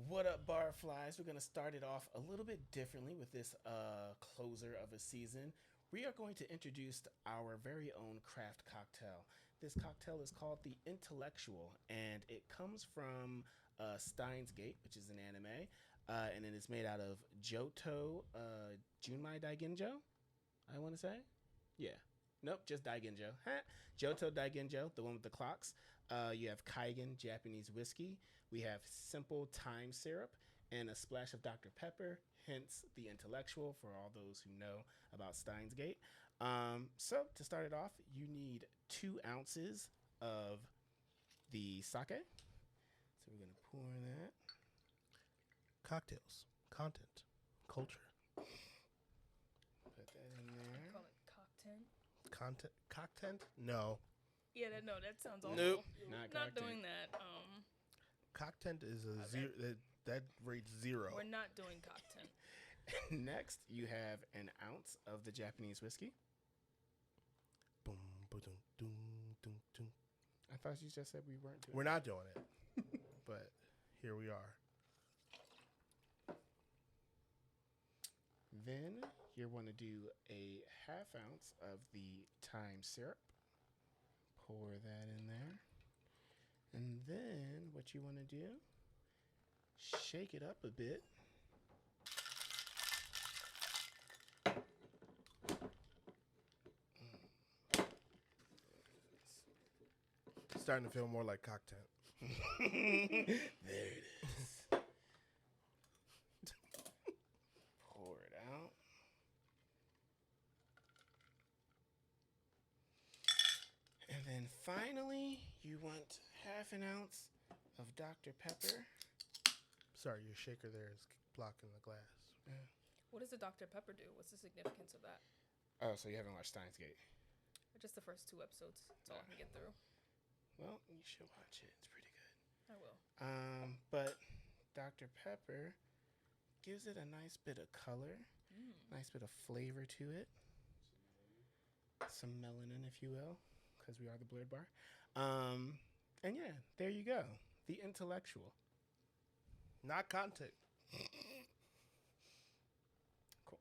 What up, Barflies? We're going to start it off a little bit differently with this closer of a season. We are going to introduce our very own craft cocktail. This cocktail is called the Intellectual, and it comes from Steins Gate, which is an anime, and it is made out of Johto Junmai Daiginjo, I want to say. Yeah. Nope, just Daiginjo. Johto Daiginjo, the one with the clocks. You have Kaigen Japanese whiskey. We have simple thyme syrup and a splash of Dr. Pepper, hence the Intellectual for all those who know about Steins Gate. So to start it off, you need 2 ounces of the sake. So we're going to pour that. Cocktails, content, culture. Put that in there. Call it cocktail. Content? No. Yeah, that sounds awful. Nope. Not doing that. Content is a zero. That rates 0. We're not doing cocktail. Next, you have an ounce of the Japanese whiskey. Boom, boom, doom, doom, doom. I thought you just said we weren't doing We're not doing it, but here we are. Then you want to do a half ounce of the thyme syrup. Pour that in there. And then what you want to do, shake it up a bit. Starting to feel more like cocktail. There it is. Pour it out. And then finally, you want half an ounce of Dr. Pepper. Sorry, your shaker there is blocking the glass. Yeah. What does the Dr. Pepper do? What's the significance of that? Oh, so you haven't watched Steins Gate? Just the first 2 episodes. That's all I can get through. Well, you should watch it. It's pretty good. I will. But Dr. Pepper gives it a nice bit of color, nice bit of flavor to it. Some melanin, if you will, because we are the Blerd Bar. And yeah, there you go. The Intellectual. Not content. Cool.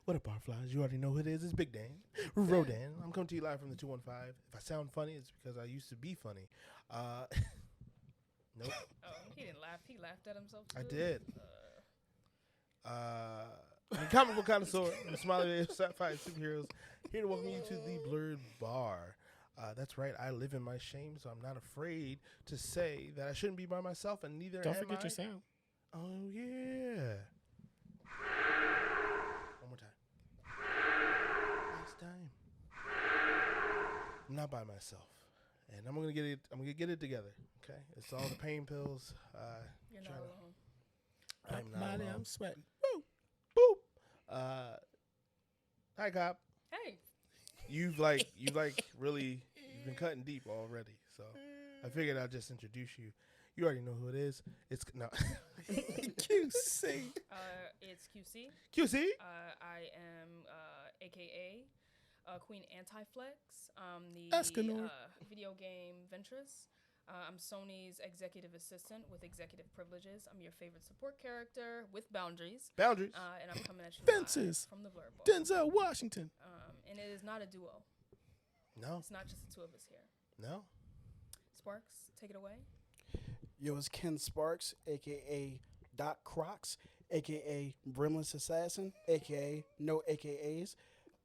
What up, Barflies? You already know who it is. It's Big Dan. Rodan. I'm coming to you live from the 215. If I sound funny, it's because I used to be funny. Nope. Oh, he didn't laugh. He laughed at himself, too. I did. The comic book connoisseur and smiley sci-fi superheroes here to welcome you to the Blerd Bar. That's right. I live in my shame, so I'm not afraid to say that I shouldn't be by myself, and neither Don't am forget I. your sound. Oh, yeah. One more time. Next time. I'm not by myself, and I'm gonna get it. I'm gonna get it together. Okay, it's all the pain pills. You're not alone. I'm not Molly, alone. I'm sweating. Boop, boop. Hi, cop. Hey. You've really been cutting deep already. So I figured I'd just introduce you. You already know who it is. It's no QC. It's QC. QC. I am AKA Queen Anti-Flex. The Escanor. video game Ventress. I'm Sony's executive assistant with executive privileges. I'm your favorite support character with boundaries. Boundaries. And I'm coming at you Fences. live from the Blerd Bar. Denzel Washington. And it is not a duo. No. It's not just the 2 of us here. No. Sparks, take it away. Yo, it's Ken Sparks, a.k.a. Doc Crocs, a.k.a. Brimless Assassin, a.k.a. No AKAs.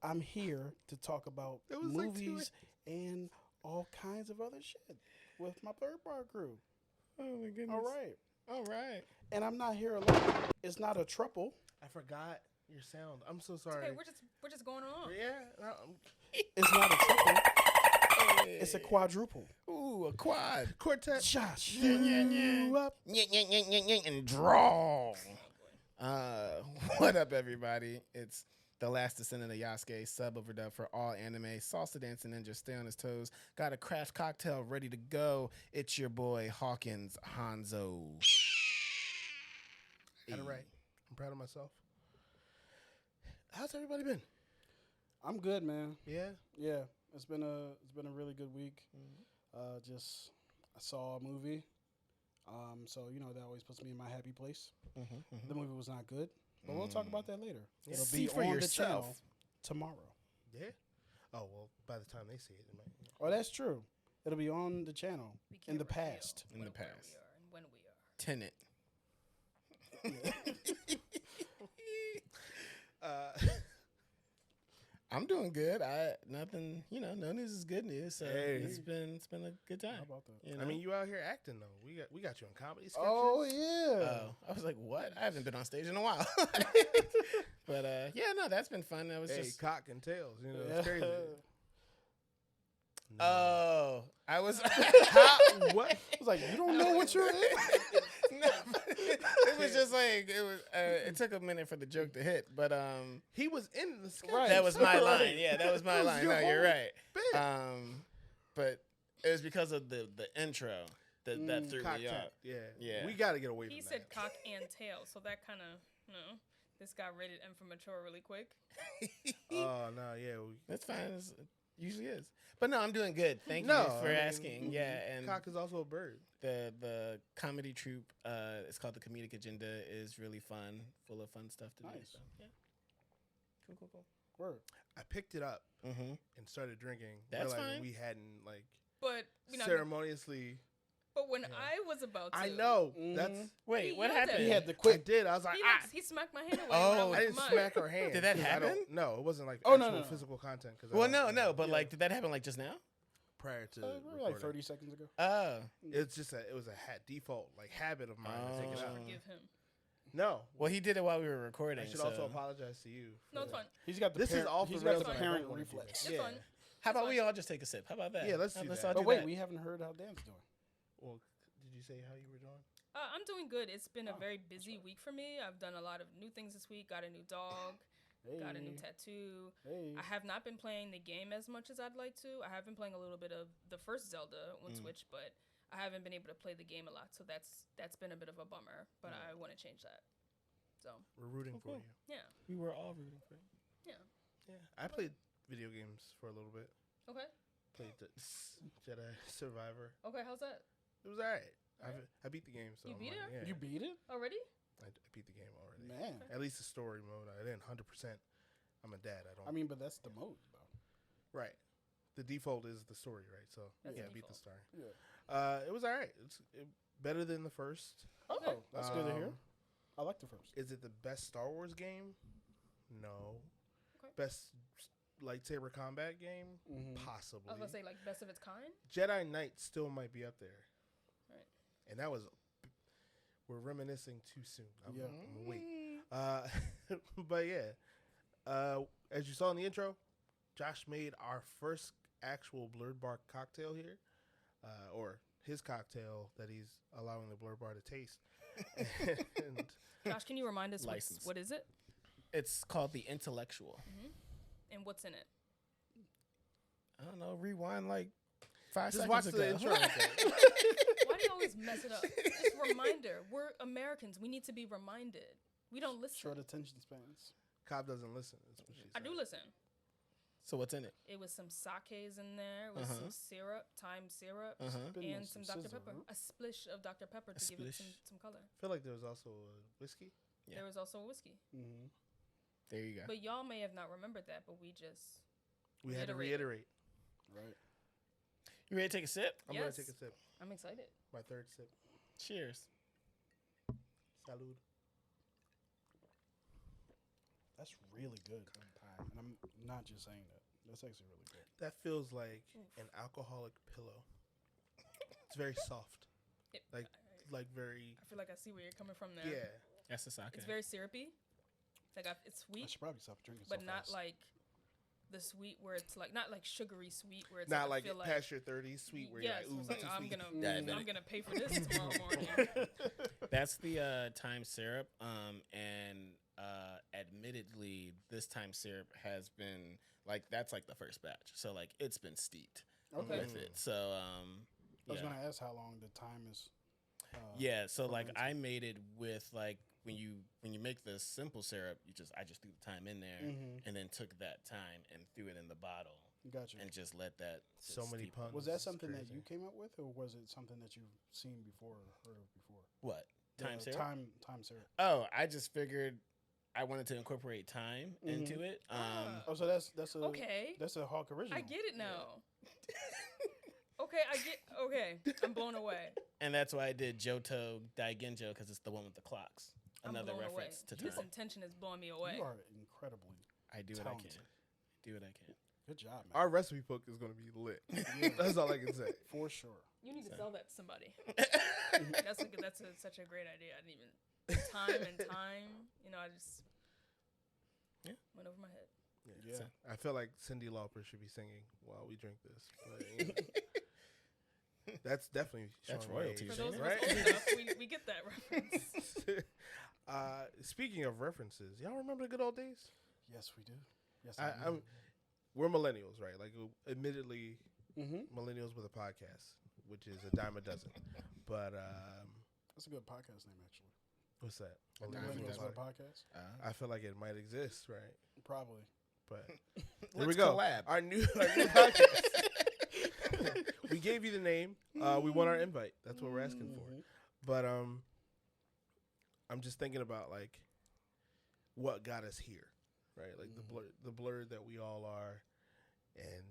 I'm here to talk about That was like movies and all kinds of other shit with my Blerd Bar crew. Oh, my goodness. All right. All right. And I'm not here alone. It's not a triple. I forgot your sound. I'm so sorry. Okay, we're just going on. Yeah. No, It's not a triple. It's a quadruple. Ooh, a quad. Quartet. Josh. Ooh, up? And draw. What up, everybody? It's the last descendant of Yasuke, sub overdub for all anime. Salsa dancing ninja, stay on his toes. Got a craft cocktail ready to go. It's your boy Hawkins Hanzo. Got it right. I'm proud of myself. How's everybody been? I'm good, man. Yeah. Yeah, it's been a really good week. Just I saw a movie, so that always puts me in my happy place. The movie was not good, but we'll talk about that later. Yeah. It'll See be for on yourself. the channel tomorrow. Yeah. Oh well, by the time they see it, might. Oh, that's true. It'll be on the channel We in can't the reveal past. In the where past. we are and when we are. Tenet. I'm doing good. Nothing. No news is good news. So Hey. it's been a good time. How about that? You know? I mean, you out here acting though. We got you in comedy sketches. Oh yeah. Oh, I was like, what? I haven't been on stage in a while. But yeah, no, that's been fun. That was Hey, just. cock and tails. It's crazy. No. Oh, I was. What? I was like, you don't know what you're in? No, but it was just like it was. It took a minute for the joke to hit, but He was in the sketch. Right. that was my Right. line. Yeah, that was my That was line. your No, you're whole right. bit. But it was because of the intro that threw Cock me off. tap. Yeah. Yeah. We got to get away from He that. said cock and tail, so that kind of, this got rated M for mature really quick. Oh no, yeah. That's fine. It usually is. But no, I'm doing good. Thank No, you for I mean, asking. Yeah, and Cock is also a bird. the comedy troupe, it's called the Comedic Agenda, is really fun, full of fun stuff to do. Nice. So, yeah. Cool. Word. I picked it up Mm-hmm. and started drinking. That's where, fine. We hadn't But we're not ceremoniously. But when Yeah. I was about to, I know. Mhm. That's. Wait, He what yelled at happened? He had the I quick. did. I was like, he smacked my hand away. when Oh, was I didn't mine. smack her hand. Did that 'cause I happen? don't- No, it wasn't like Oh, no, actual no, no. physical content. Cause Well, no, but Yeah. like, did that happen like just now? prior to Like recording. 30 seconds ago. Oh, It's just it was a default habit of mine to take it I out. Oh. forgive him. No, well, he did it while we were recording. I should so. also apologize to you. No, for it's that. fine. He's got the This is parent, off the he's rails. got the and I parent don't wanna do reflex. that. It's Yeah. fine. How about It's we fine. all just take a sip? How about that? Yeah, let's do Let's that. all But do wait, that. we haven't heard how Dan's doing. Well, did you say how you were doing? I'm doing good. It's been a Oh, very busy week for me. I've done a lot of new things this week. Got a new dog. Hey. Got a new tattoo. Hey. I have not been playing the game as much as I'd like to. I have been playing a little bit of the first Zelda on Switch, but I haven't been able to play the game a lot. So that's been a bit of a bummer. But I want to change that. So We're rooting for Cool. you. yeah, We were all rooting for him. Yeah, I played video games for a little bit. okay, Played the Jedi Survivor. okay. How's that It was alright. I beat the game. So You I'm beat like, it? Yeah, You beat it? already? I beat the game already. Man. At least the story mode. I didn't 100%. I'm a dad. I don't. I mean, but that's the mode, though. right. The default is the story, right? So That's yeah, the I beat the default. story. Yeah. It was alright. It's better than the first. Oh, that's good to hear. Um, I like the first. Is it the best Star Wars game? No. Okay. Best lightsaber combat game? Mhm. Possibly. I was gonna say like best of its kind. Jedi Knight still might be up there. Right. And that was. We're reminiscing too soon. I'm Yeah. gonna wait. But yeah. As you saw in the intro, Josh made our first actual Blerd Bar cocktail here. Or his cocktail that he's allowing the Blerd Bar to taste. And Josh, can you remind us License. what is it It's called the Intellectual. and what's in it? I don't know. Rewind like 5 just seconds watch ago. the intro. Why do you always mess it up? Just reminder. We're Americans. We need to be reminded. We don't listen. Short attention spans. Cobb doesn't listen. That's what she I said. do listen. So what's in it? It was some sakes in there with some syrup, thyme syrup, Been and on some some Dr. scissor Pepper. root. A splish of Dr. Pepper to give it some color. I feel like there was also a whiskey. Yeah. There was also a whiskey. Mm-hmm. There you go. But y'all may have not remembered that, but we just... We had to Reiterate. reiterate. Right. You ready to take a sip? I'm Yes. gonna take a sip. I'm excited. My third sip. Cheers. Salud. That's really good. And I'm not just saying that. That's actually really good. That feels like an alcoholic pillow. It's very soft. It, Like very. I feel like I see where you're coming from there. Yeah. That's the sake. It's very syrupy. It's I sweet, should probably stop drinking but so not fast. like the sweet where it's like not like sugary sweet where it's Not like, like I feel past your 30s, sweet where yes, you're like, ooh, it's like too I'm sweet. gonna Diabetic. I'm gonna pay for this tomorrow morning. That's the thyme syrup. And admittedly, this thyme syrup has been like that's like the first batch. So like it's been steeped Okay. with it. So I was yeah. gonna ask how long the time is. Yeah, so like fermented. I made it with like when you make the simple syrup, I just threw the thyme in there and then took that thyme and threw it in the bottle Gotcha. and just let that So many steep. puns. Was that This is something that crazy. you came up with, or was it something that you've seen before or heard of before? What? Thyme The syrup? Time syrup. Oh, I just figured I wanted to incorporate thyme into it. Oh, so that's a Okay. That's a Hawk original. I get it now. Okay, I'm blown away. And that's why I did Johto Daigenjo because it's the one with the clocks. I'm Another blown away. reference to This time. intention is blowing me away. You are incredibly I do what talented. I can. Do what I can. Good job, man. Our recipe book is going to be lit. That's all I can say. For sure. You need to sell that to somebody. That's such a great idea. I didn't even time. You know, I just went over my head. Yeah. So- I feel like Cyndi Lauper should be singing while we drink this. But, you know, that's definitely That's showing royalties, age, For those of right? us old enough, we get that reference. Speaking of references, y'all remember the good old days? Yes, we do. Yes, I do. We're millennials, right? Like, admittedly, Mm-hmm. millennials with a podcast, which is a dime a dozen. But That's a good podcast name, actually. what's that? Millennials with a podcast. I feel like it might exist, right? Probably. But Let's here we go. collab. Our new podcast. We gave you the name. We want our invite. That's what we're asking for. But I'm just thinking about like what got us here, right? Like the blerd that we all are, and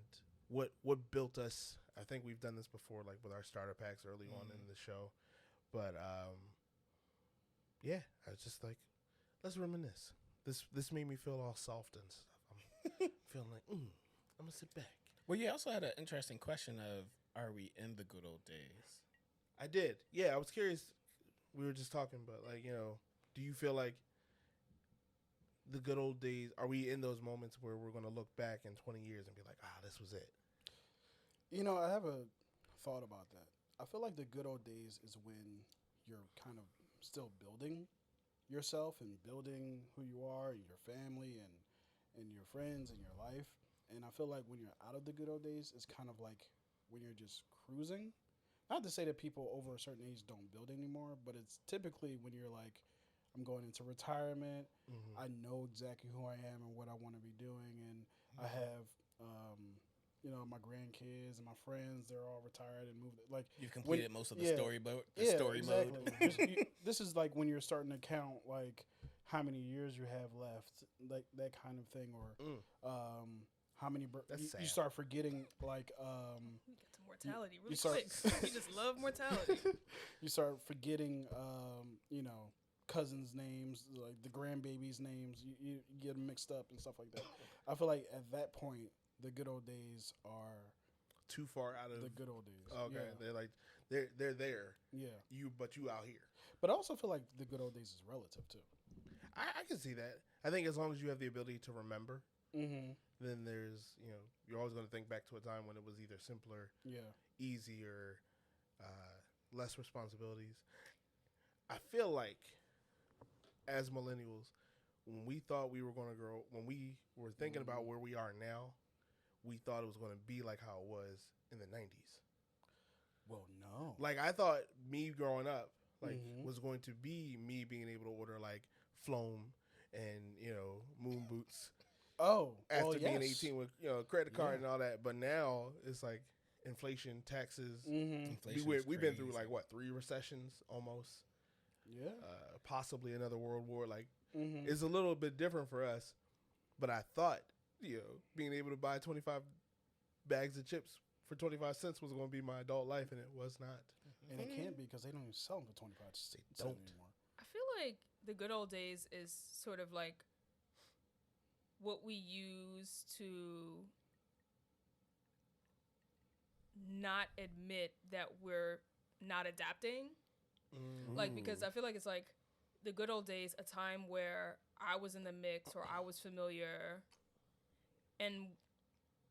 what built us. I think we've done this before, like with our starter packs early on in the show. But yeah, I was just like, let's reminisce. This made me feel all soft and stuff. I'm feeling like I'm gonna sit back. Well, you also had an interesting question of, are we in the good old days? I did. Yeah, I was curious. We were just talking, but like, you know, do you feel like the good old days, are we in those moments where we're going to look back in 20 years and be like, this was it? You know, I have a thought about that. I feel like the good old days is when you're kind of still building yourself and building who you are and your family and your friends and your life. And I feel like when you're out of the good old days, it's kind of like when you're just cruising. Not to say that people over a certain age don't build anymore, but it's typically when you're like, I'm going into retirement. I know exactly who I am and what I want to be doing. And I have, my grandkids and my friends, they're all retired and moved. Like You've completed most of the story mode. exactly. Mode. This is like when you're starting to count like how many years you have left, like that kind of thing, or how many. You start forgetting like. We get to mortality really start- quick. You just love mortality. You start forgetting, cousins' names, like the grandbabies' names. You get them mixed up and stuff like that. I feel like at that point, the good old days are Too far out of the good old days. Okay, Yeah. they're like they're there. Yeah. You out here. But I also feel like the good old days is relative too. I can see that. I think as long as you have the ability to remember, Mm-hmm. then there's you're always going to think back to a time when it was either simpler, Yeah. easier, less responsibilities. I feel like as millennials, when we thought we were going to grow, when we were thinking about where we are now, we thought it was going to be like how it was in the 90s. Well, no. Like I thought me growing up Mhm. was going to be me being able to order like Floam and moon boots Oh, after well, being yes. 18 with credit card Yeah. and all that. But now it's like inflation, taxes. Mm-hmm. Inflation's We've been through crazy. like what 3 recessions almost, Yeah. possibly another world war. Like Mm-hmm. it's a little bit different for us. But I thought being able to buy 25 bags of chips for 25 cents was going to be my adult life, and it was not. And it can't be because they don't even sell them for 25 cents don't. anymore. I feel like the good old days is sort of like what we use to not admit that we're not adapting. Like, because I feel like it's like the good old days, a time where I was in the mix or I was familiar. And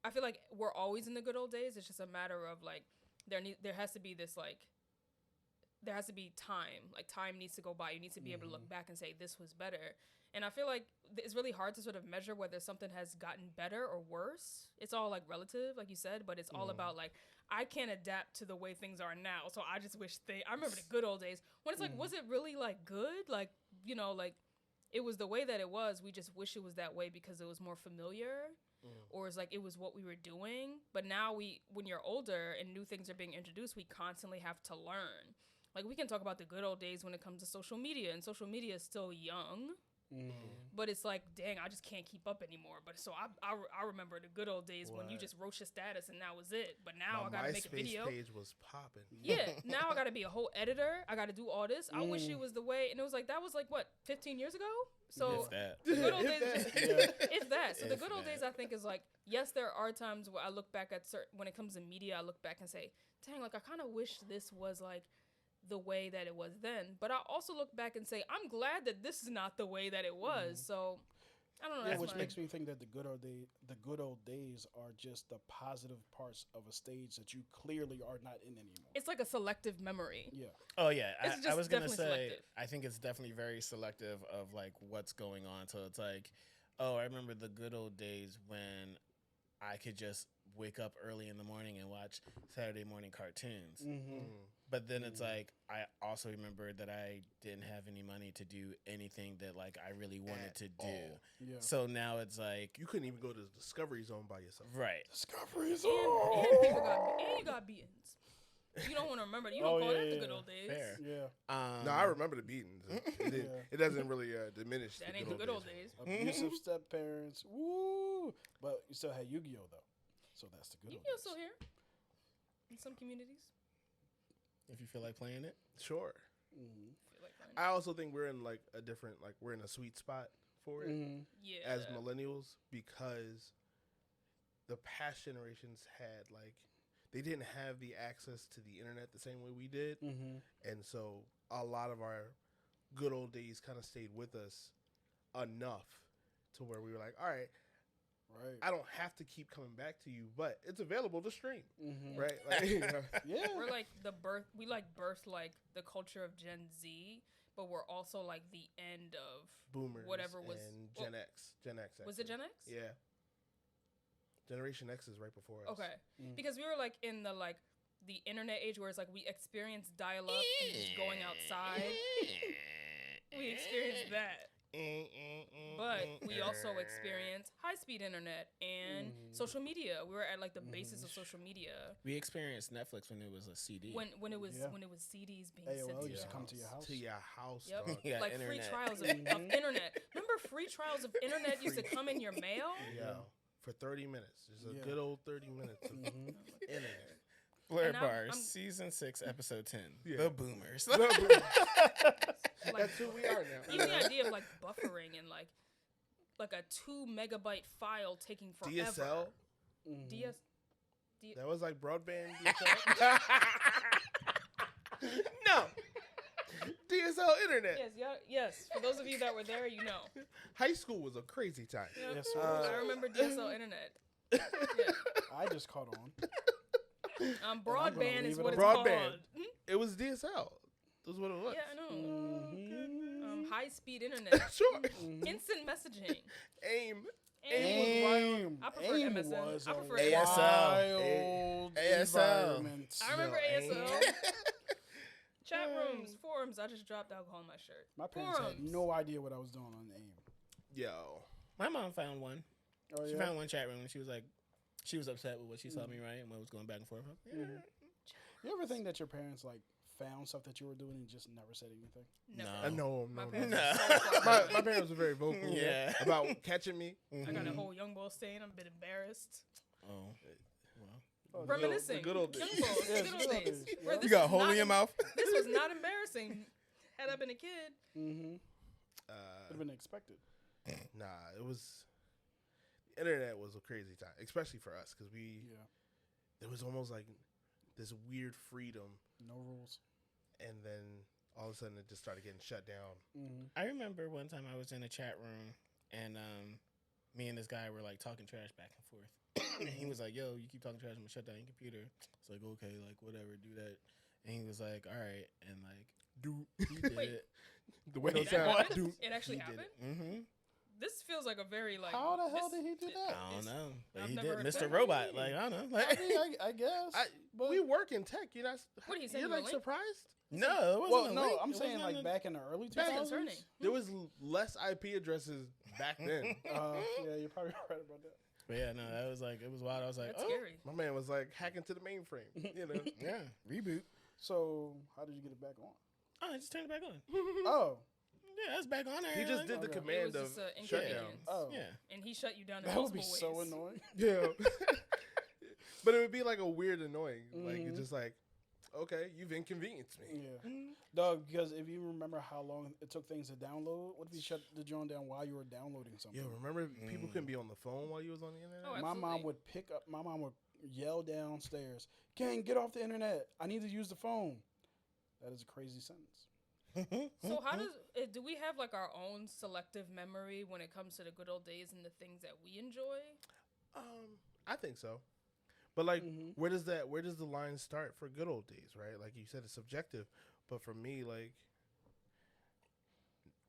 I feel like we're always in the good old days. It's just a matter of like, there has to be this like, there has to be time. Like, time needs to go by. You need to be able to look back and say, this was better. And I feel like it's really hard to sort of measure whether something has gotten better or worse. It's all, like, relative, like you said, but it's all about, like, I can't adapt to the way things are now. So I just wish I remember the good old days when it's like, was it really, like, good? Like, you know, like, it was the way that it was. We just wish it was that way because it was more familiar. Or it's like it was what we were doing. But now when you're older and new things are being introduced, we constantly have to learn. Like, we can talk about the good old days when it comes to social media, and social media is still young. But it's like, dang, I just can't keep up anymore. But so I remember the good old days when you just wrote your status and that was it. But now I gotta make a video. My MySpace page was popping. Yeah, now I gotta be a whole editor. I gotta do all this. I wish it was the way, and it was like that was like what 15 years ago. So If that. the good old days, if that. So the If good old that. days, I think, is like, yes, there are times where I look back at when it comes to media, I look back and say, dang, like I kind of wish this was like the way that it was then. But I also look back and say, I'm glad that this is not the way that it was. So I don't know. Yeah, That's which my- makes me think that the good old days are just the positive parts of a stage that you clearly are not in anymore. It's like a selective memory. Yeah. Oh yeah, It's I just was gonna definitely say selective. I think it's definitely very selective of like what's going on. So it's like, oh, I remember the good old days when I could just wake up early in the morning and watch Saturday morning cartoons. But then it's like I also remember that I didn't have any money to do anything that like I really wanted to do. Yeah. So now it's like You couldn't even go to the Discovery Zone by yourself. right. Discovery And Zone. you got beatings. You don't want to remember. You don't call that the good old days. Fair. Yeah. No, I remember the beatings. It doesn't really diminish. That ain't the good old days. Abusive step parents. Woo! But you still had Yu-Gi-Oh though, so that's the good old Yu-Gi-Oh days. still here in some communities. If you feel like playing it. Sure. Feel like playing. I also think we're in like we're in a sweet spot for it Yeah. as millennials because the past generations had they didn't have the access to the internet the same way we did, and so a lot of our good old days kind of stayed with us enough to where we were like, all right, Right. I don't have to keep coming back to you, but it's available to stream, Mm-hmm. right? Like, you know. Yeah. We're like we like birthed like the culture of Gen Z, but we're also like the end of Boomers, whatever was and well, Gen X. Was it Gen X? Yeah. Generation X is right before us. Okay. Because we were like in the internet age where it's like we experienced dial up and just going outside. We experienced that. But we also experienced high-speed internet and social media. We were at like the basis of social media. We experienced Netflix when it was a CD. When it was Yeah. CDs being sent AOL to used your to come to your house. To your house, Yep. dog. Yeah, like internet. free trials of internet. Remember free trials of internet used to come in your mail? Yeah. For 30 minutes. Just a Yeah. good old 30 minutes of internet. Blerd And Bar, I'm- season 6, episode 10. Yeah. The Boomers. Like, That's who we are now. even the idea of like buffering and like a 2 megabyte file taking forever. DSL. DS. That was like broadband DSL. No. DSL internet. Yes, yeah, yes. For those of you that were there, you know. High school was a crazy time. Yep. Yes, it was. I remember DSL internet. Yeah. I just caught on. Broadband is leave it what it's alone. called. Broadband. It was DSL. That's what it was. Yeah, I know. Mm-hmm. High speed internet, Sure. instant messaging. AIM. AIM. I prefer AIM MSN. was I a prefer ASL. wild ASL. environment. I remember Yo, ASL. Chat rooms, forums. I just dropped alcohol in my shirt. My parents Forums. had no idea what I was doing on AIM. Yo. My mom found one. Oh, She yeah? found one chat room and she was like, she was upset with what she saw me write and what was going back and forth. Yeah. You ever think that your parents found stuff that you were doing and just never said anything? Never. No, My no, parents no. are so far My parents were very vocal Yeah. about catching me. I got a whole young boy stain. I'm a bit embarrassed. Oh. Oh, Reminiscing. the good old days. Young boys, Yes, good old good old days. days. Where Yeah. this You got a was hole not in your mouth? This was not embarrassing. Had I been a kid. Mm-hmm. Would have been expected. Nah, it was. The internet was a crazy time, especially for us, because Yeah. there was almost like this weird freedom, No rules. and then all of a sudden it just started getting shut down. Mm-hmm. I remember one time I was in a chat room and me and this guy were like talking trash back and forth. And he was like, yo, you keep talking trash, I'm gonna shut down your computer. It's like, okay, like whatever, do that. and he was like, "All right," and like Do he did Wait. it. the window That sound. happened? Do. It actually He did happened. it. Mm-hmm. This feels like a very like. How the hell this- did he do that? I don't know, but I've he never did. heard of Mr. that. Robot, like I don't know, like I mean, I guess. But We work in tech. You're not. What, he sent You're you a like link? surprised. no, it wasn't. well, a no, link. I'm It saying wasn't like a- back in the early That's 2000s. concerning. There was less IP addresses back then. Yeah, you're probably right about that. But yeah, no, that was like it was wild. I was like, That's oh, scary. My man was like hacking to the mainframe. You know. yeah, reboot. So how did you get it back on? Oh, I just turned it back on. Oh, Yeah, that's back on there. He just like- did the Okay. command It of was just, shutdown. inconvenience. oh, Yeah. And he shut you down in that would multiple be ways. so annoying. Yeah. But it would be like a weird annoying. Like it's Mhm. just like, okay, you've inconvenienced me. Yeah, dog. Because if you remember how long it took things to download, what if you shut the joint down while you were downloading something? Yo, remember people couldn't be on the phone while you was on the internet? Oh, My mom absolutely. would pick up. My mom would yell downstairs, "Gang, get off the internet! I need to use the phone." That is a crazy sentence. So how does do we have like our own selective memory when it comes to the good old days and the things that we enjoy? I think so. But like, Mhm. where does the line start for good old days, right? Like you said, it's subjective. But for me, like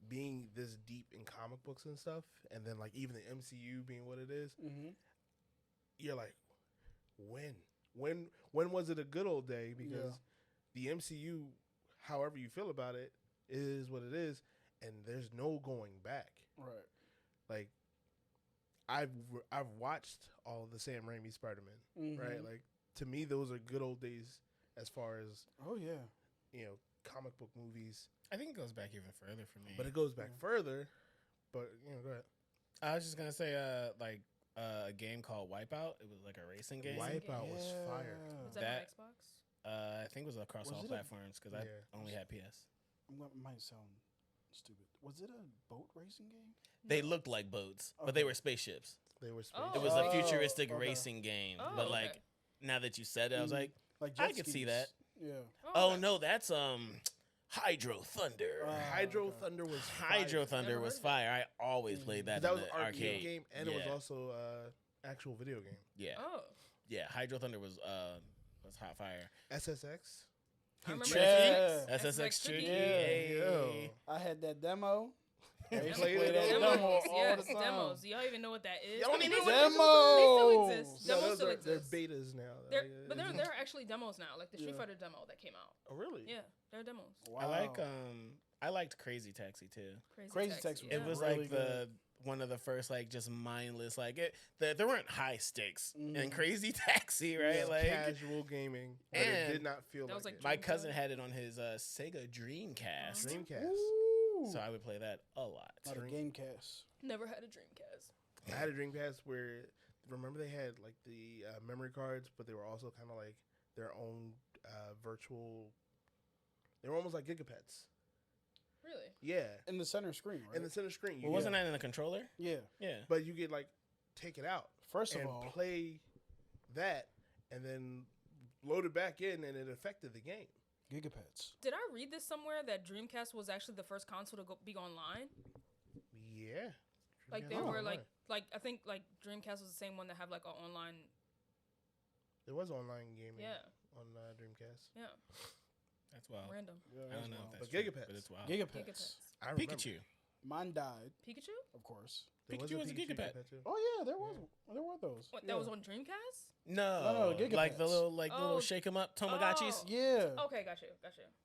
being this deep in comic books and stuff, and then like even the MCU being what it is, Mm-hmm. you're like, when was it a good old day? Because the MCU, however you feel about it, is what it is, and there's no going back. Right. Like, I've watched all of the Sam Raimi Spider-Man, right? Mhm. Like, to me, those are good old days as far as, Oh yeah. comic book movies. I think it goes back even further for me. But it goes back further. But, go ahead. I was just gonna say, a game called Wipeout. It was like a racing game. Wipeout was fire. Was that, That- on Xbox? I think it was across Was all it a- platforms because I Yeah. only had PS. Might sound stupid. Was it a boat racing game? They No. looked like boats, but they Okay. were spaceships. They were Oh. It was Oh, a futuristic okay. racing game. Oh, but like okay. now that you said it, I was like, Like I jet could see skis. that. Yeah. oh okay. no, that's Hydro Thunder. Hydro okay. Thunder was Hydro fire. Thunder Never was heard of fire. I always played that, That in was the an arcade game, and it was Yeah. also actual video game. Yeah, Oh, yeah. Hydro Thunder was hot fire. SSX. I remember Tricky. Yeah. SSX Tricky. Tricky. Hey. Yo. I had that demo. I used to played play it that on demo Demos, all yes, the time. demos. Do y'all even know what that is? Y'all don't I mean, even they know still Demos. exist. No, Demos those still they're exist. betas now. They're, Like, but there are actually demos now, like the Street Yeah. Fighter demo that came out. oh, really? Yeah, there are demos. Wow. I liked Crazy Taxi too. Crazy Taxi was It was really like good. one of the first like just mindless like there weren't high stakes in Mhm. Crazy Taxi, right? Yeah, like casual gaming, but it And did not feel that was like like it. my Dreamcast? cousin had it on his Sega Dreamcast, Dreamcast. Ooh. so I would play that a lot. Not a Dream- Gamecast. Never had a Dreamcast. I had a Dreamcast where remember they had like the memory cards, but they were also kind of like their own virtual. They were almost like gigapets. Really? Yeah, In the center screen, right? in the center screen. Well, wasn't that in the controller? yeah. Yeah. But you could like take it out First of and all, play that, and then load it back in, and it affected the game. Gigapets. Did I read this somewhere that Dreamcast was actually the first console to be online? Yeah, Like Dreamcast they was were online. like I think like Dreamcast was the same one that had like an online. There was online gaming Yeah, on Dreamcast. yeah. That's wild. Random. Yeah, I that's don't know wild. if But that's true, gigapets. but it's wild. Gigapets. Gigapets. I remember. Pikachu. Mine died, Pikachu? of course. There Pikachu was a gigapet. too. Oh yeah, there were those. What? Yeah. That was on Dreamcast? No, No, like the Gigapets. little Oh. shake 'em up Tamagotchis. Oh. Yeah. Okay, got you.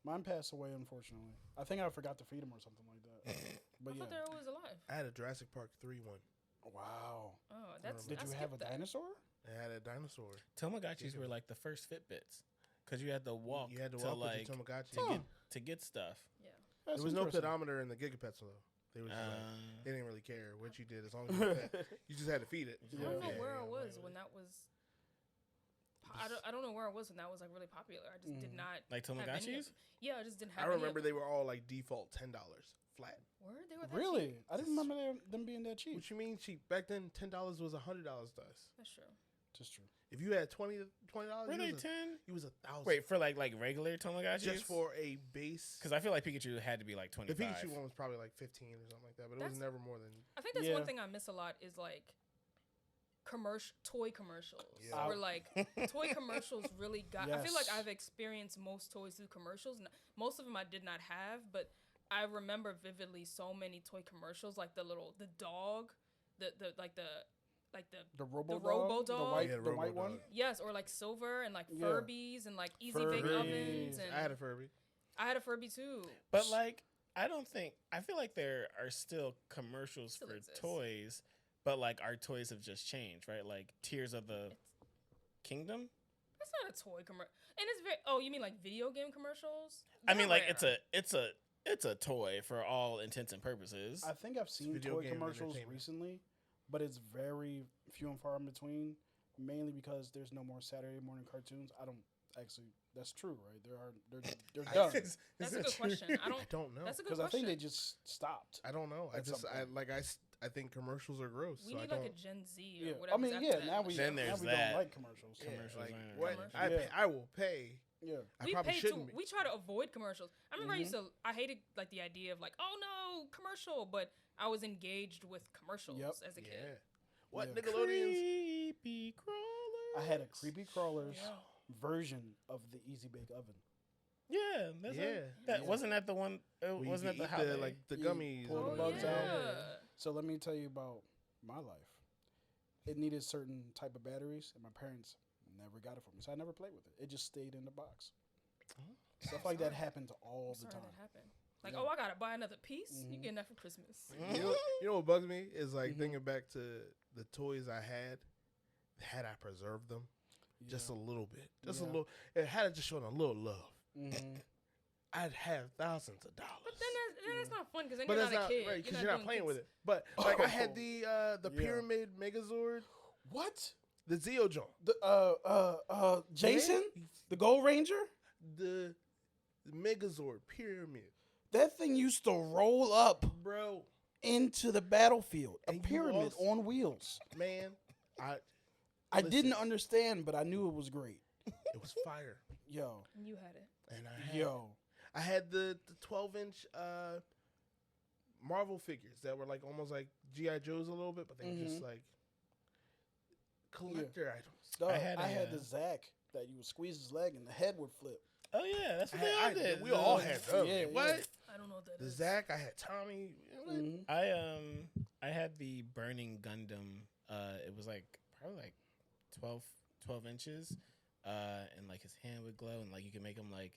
Mine passed away, unfortunately. I think I forgot to feed him or something like that. But I yeah. thought they were always alive. I had a Jurassic Park 3 one. Wow. Oh, that's. Did I you skipped have a that. dinosaur? I had a dinosaur. Tamagotchis were like the first Fitbits because you had to walk. You had to to walk like with the Tamagotchi. to Huh. get to get stuff. Yeah. That's There was no interesting. pedometer in the gigapets though. They was just like, Uh, they didn't really care what you did as long as you, fed. You just had to feed it. I don't know Yeah. where I was when that was. I don't know where I was when that was like really popular. I just did not. like have any of Tamagotchis. them. Yeah, I just didn't I have. remember any they were all like default $10 flat. Were they were that Really? cheap? I didn't remember them being that cheap. What you mean cheap? Back then, $10 was $100 to us. That's true. Just true. If you had $20, Were they 10? you was 1,000. Wait, for like regular Tamagotchis? just for a base. Because I feel like Pikachu had to be like The 25. Pikachu one was probably like 15 or something like that, but it was That's- never more than. I think that's Yeah. one thing I miss a lot is like toy commercials. Yeah. Where like toy commercials really got. I feel like Yes. I've experienced most toys through commercials. Most of them I did not have, but I remember vividly so many toy commercials, like the dog, the Robo Robo dog, the dog. white, Yeah, the Robo white one. dog. yes, or like Silver and like Yeah. Furbies and like Easy Bake Furbies. Ovens. And I had a Furby. I had a Furby too. But like, I feel like there are still commercials Still for exists. toys, but like our toys have just changed, right? Like Tears of the Kingdom. That's not a toy commercial. And it's very. Oh, you mean like video game commercials? I mean, They're like rare. it's a toy for all intents and purposes. I think I've seen video toy game commercials entertainment. recently, but it's very few and far in between. Mainly because there's no more Saturday morning cartoons. I don't actually. That's true, right? They're done. That's a good question. I I don't know. That's a good Because I question. think they just stopped. I don't know. At some point. I think commercials are gross. we so need I don't. like a Gen Z or Yeah, whatever. I mean, yeah. Now we Then now there's we that. don't like commercials. Yeah, commercials like, aren't- what? Commercials. I will pay. Yeah. I We probably pay shouldn't be. we try to avoid commercials. I remember Mhm. I hated like the idea of like, oh no, commercial, but I was engaged with commercials Yep. as a Yeah. kid. What Yeah. Nickelodeon's? Creepy crawler. I had a creepy crawlers Yeah. version of the Easy Bake Oven. Yeah, that's Yeah. that Yeah. wasn't that the one. Where you Wasn't can that the eat holiday? like the You gummies? pull the or bugs whatever. out. Yeah. So let me tell you about my life. It needed certain type of batteries, and my parents never got it for me, so I never played with it. It just stayed in the box. Stuff like that happens all I'm the sorry time. that happened. Like, Yeah. oh, I gotta buy another piece. You Mhm. getting that for Christmas? You know what bugs me is like Mhm. thinking back to the toys I had. Had I preserved them just a little bit, just a Yeah. little, it had it just shown a little love. Mm-hmm. I'd have thousands of dollars. But then that's not fun because then But you're that's not a not kid. right because you're not doing playing kids. with it. But like I had Oh. the Yeah. pyramid Megazord, What? the Zeo Joint, The Jason, the Gold Ranger. the Megazord pyramid, That thing used to roll up bro. into the battlefield. A And you pyramid also- on wheels. Man, I Listen. didn't understand, but I knew it was great. it was fire. Yo, And you had it. And I had the 12-inch Marvel figures that were like almost like GI Joes a little bit, but they were just like collector items. Dog, I I had had, a- the Zack that you would squeeze his leg and the head would flip. Oh yeah, that's what they all did. We all had them. Yeah, what? yeah. I don't know what that The is. Zack, I had Tommy. What? Mhm. I had the Burning Gundam. It was like probably like 12 inches, and like his hand would glow, and like you could make him like,